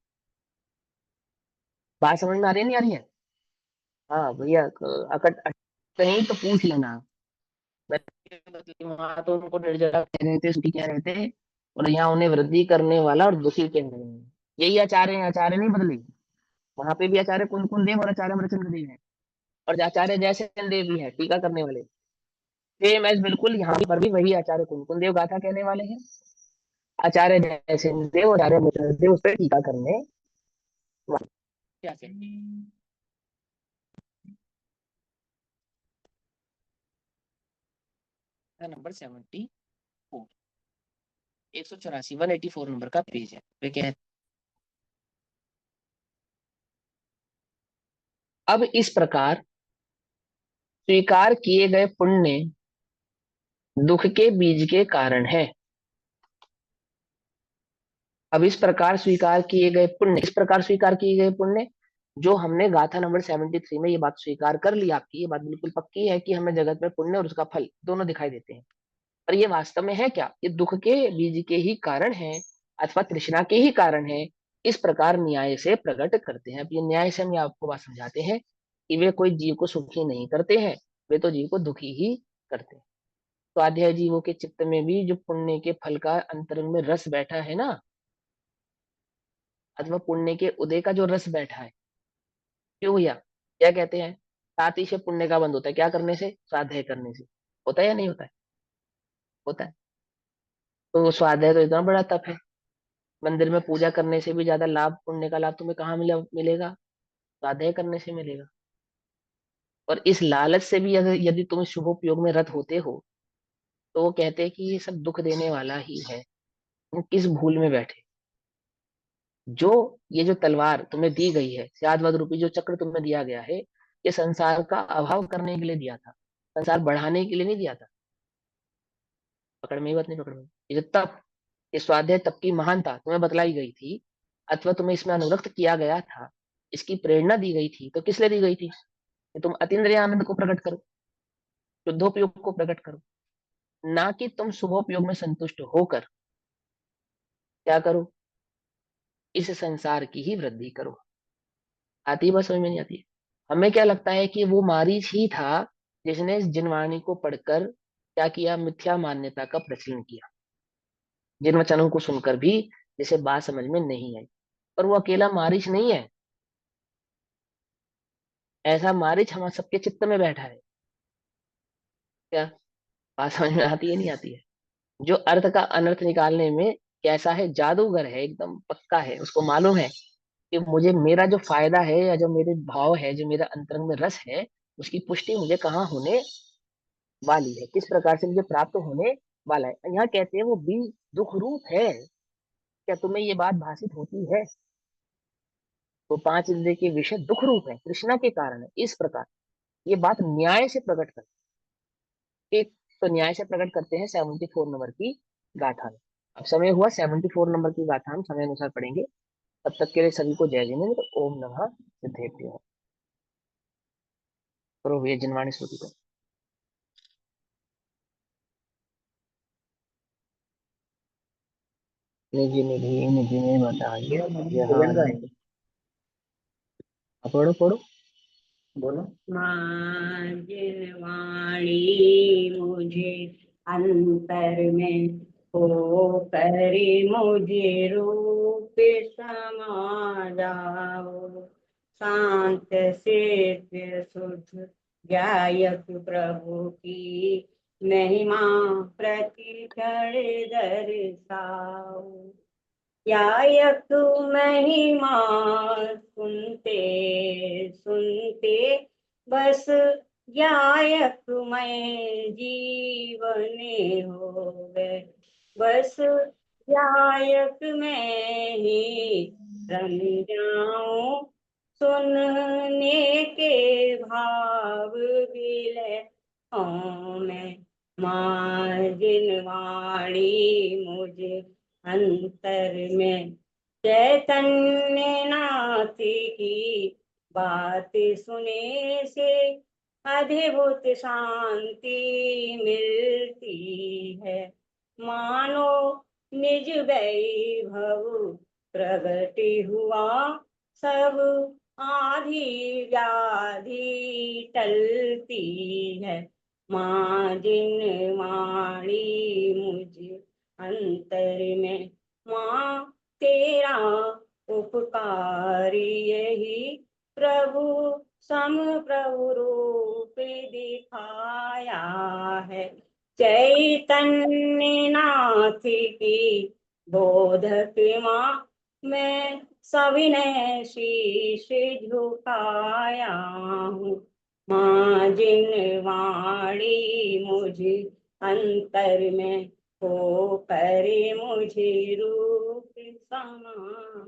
बात समझ में आ रही है नहीं आ रही है? हाँ भैया, अकट कहीं तो पूछ लेना। वहां तो उनको निर्जरा कह रहे थे, सुखी कह रहे थे, और यहाँ उन्हें वृद्धि करने वाला और दुखी कह रहे हैं। यही आचार्य हैं, आचार्य नहीं बदले। वहां पे भी आचार्य कुंकुन देव और आचार्य अमरचंद्र देव है, और आचार्य जयसेन देव भी है टीका करने वाले। सेम एज बिल्कुल यहाँ पर भी वही आचार्य कुंकुन देव गाथा कहने वाले हैं, आचार्य जयसेन देव और आचार्य अमरचंद्र देव उस पर टीका करने वाले। क्या कहते हैं? नंबर 74, 184, 184 नंबर का पेज है। वे कहते हैं, अब इस प्रकार स्वीकार किए गए पुण्य दुख के बीज के कारण है। अब इस प्रकार स्वीकार किए गए पुण्य, इस प्रकार स्वीकार किए गए पुण्य, जो हमने गाथा नंबर 73 में ये बात स्वीकार कर ली, आपकी ये बात बिल्कुल पक्की है कि हमें जगत में पुण्य और उसका फल दोनों दिखाई देते हैं। पर ये वास्तव में है क्या? ये दुख के बीज के ही कारण है, अथवा तृष्णा के ही कारण है। इस प्रकार न्याय से प्रकट करते हैं। अब ये न्याय से हम ये आपको बात समझाते हैं कि वे कोई जीव को सुखी नहीं करते हैं, वे तो जीव को दुखी ही करते हैं। स्वाध्याय जीवों के चित्त में भी जो पुण्य के फल का अंतरंग में रस बैठा है ना, अथवा पुण्य के उदय का जो रस बैठा है, क्यों भैया? क्या कहते हैं? साथ ही से पुण्य का बंध होता है, क्या करने से? स्वाध्याय करने से। होता है या नहीं होता है? होता है। तो स्वाध्याय तो इतना बड़ा तप है, मंदिर में पूजा करने से भी ज्यादा लाभ, पुण्य का लाभ तुम्हें कहाँ मिलेगा? स्वाध्याय करने से मिलेगा। और इस लालच से भी अगर यदि तुम शुभ उपयोग में रत होते हो, तो वो कहते हैं कि ये सब दुख देने वाला ही है। तुम किस भूल में बैठे? जो ये जो तलवार तुम्हें दी गई है, सियादवद रूपी जो चक्र तुम्हें दिया गया है, ये संसार का अभाव करने के लिए दिया था, संसार बढ़ाने के लिए नहीं दिया था। पकड़ में ही बात नहीं? पकड़ में ये जो तप, ये स्वाध्याय तप की महानता तुम्हें बतलाई गई थी, अथवा तुम्हें इसमें अनुरक्त किया गया था, इसकी प्रेरणा दी गई थी, तो किस लिए दी गई थी? कि तुम अतीन्द्रिय आनंद को प्रकट करो, शुद्धोपयोग को प्रकट करो, ना कि तुम शुभोपयोग में संतुष्ट होकर क्या करो? इस संसार की ही वृद्धि करो। आती है बात समझ में? नहीं आती है? हमें क्या लगता है कि वो मारीच ही था जिसने इस जिनवाणी को पढ़कर क्या किया? मिथ्या मान्यता का प्रचलन किया। जिन वचनों को सुनकर भी जिसे बात समझ में नहीं आई। पर वो अकेला मारिच नहीं है, ऐसा मारिच हम सबके चित्त में बैठा है। क्या बात समझ में आती है नहीं आती है? जो अर्थ का अनर्थ निकालने में कैसा है, जादूगर है, एकदम पक्का है, उसको मालूम है कि मुझे मेरा जो फायदा है या जो मेरे भाव है, जो मेरा अंतरंग में रस है, उसकी पुष्टि मुझे कहाँ होने वाली है, किस प्रकार से मुझे प्राप्त होने वाला है। यहाँ कहते हैं वो बीज दुख रूप है। क्या तुम्हें ये बात भाषित होती है? वो पांच इंद्रिय के विषय दुख रूप है, तृष्णा के कारण है, इस प्रकार ये बात न्याय से प्रकट कर। एक तो न्याय से प्रकट करते हैं 74 नंबर की गाथा में। अब समय हुआ 74 नंबर की गाथा हम समय अनुसार पढ़ेंगे। तब तक के लिए सभी को जय जिनेन्द्र। ओम नमः सिद्धेभ्यो। करो भैया जिनवाणी स्तुति को। निधि निधि निधि में बताइए यहाँ। पढ़ो पढ़ो बोलो। माँ जिनवाणी मुझे अंतर में हो करे, मुझे रूप समा जाओ। शांत से शुद्ध गायक प्रभु की महिमा प्रतिक्षण दर्शाओ। गायक महिमा सुनते सुनते बस गायक मैं जीवन हो गए। बस गायक में ही रम जाऊं, सुनने के भाव विलय हूँ मैं। माँ जिनवाणी मुझे अंतर में चैतन्य नाथ की बात सुने से अद्भुत शांति मिलती है। मानो निज वैभव प्रगट हुआ, सब आधी व्याधि टलती है। माँ जिनवाणी मुझे अंतर में, माँ तेरा उपकार यही प्रभु सम प्रभु रूप दिखाया है। चैतन्य नाथ की बोधक माँ मैं सविनय शीश झुकाया हूँ। माँ जिनवाणी मुझे अंतर में हो करे, मुझे रूप समान।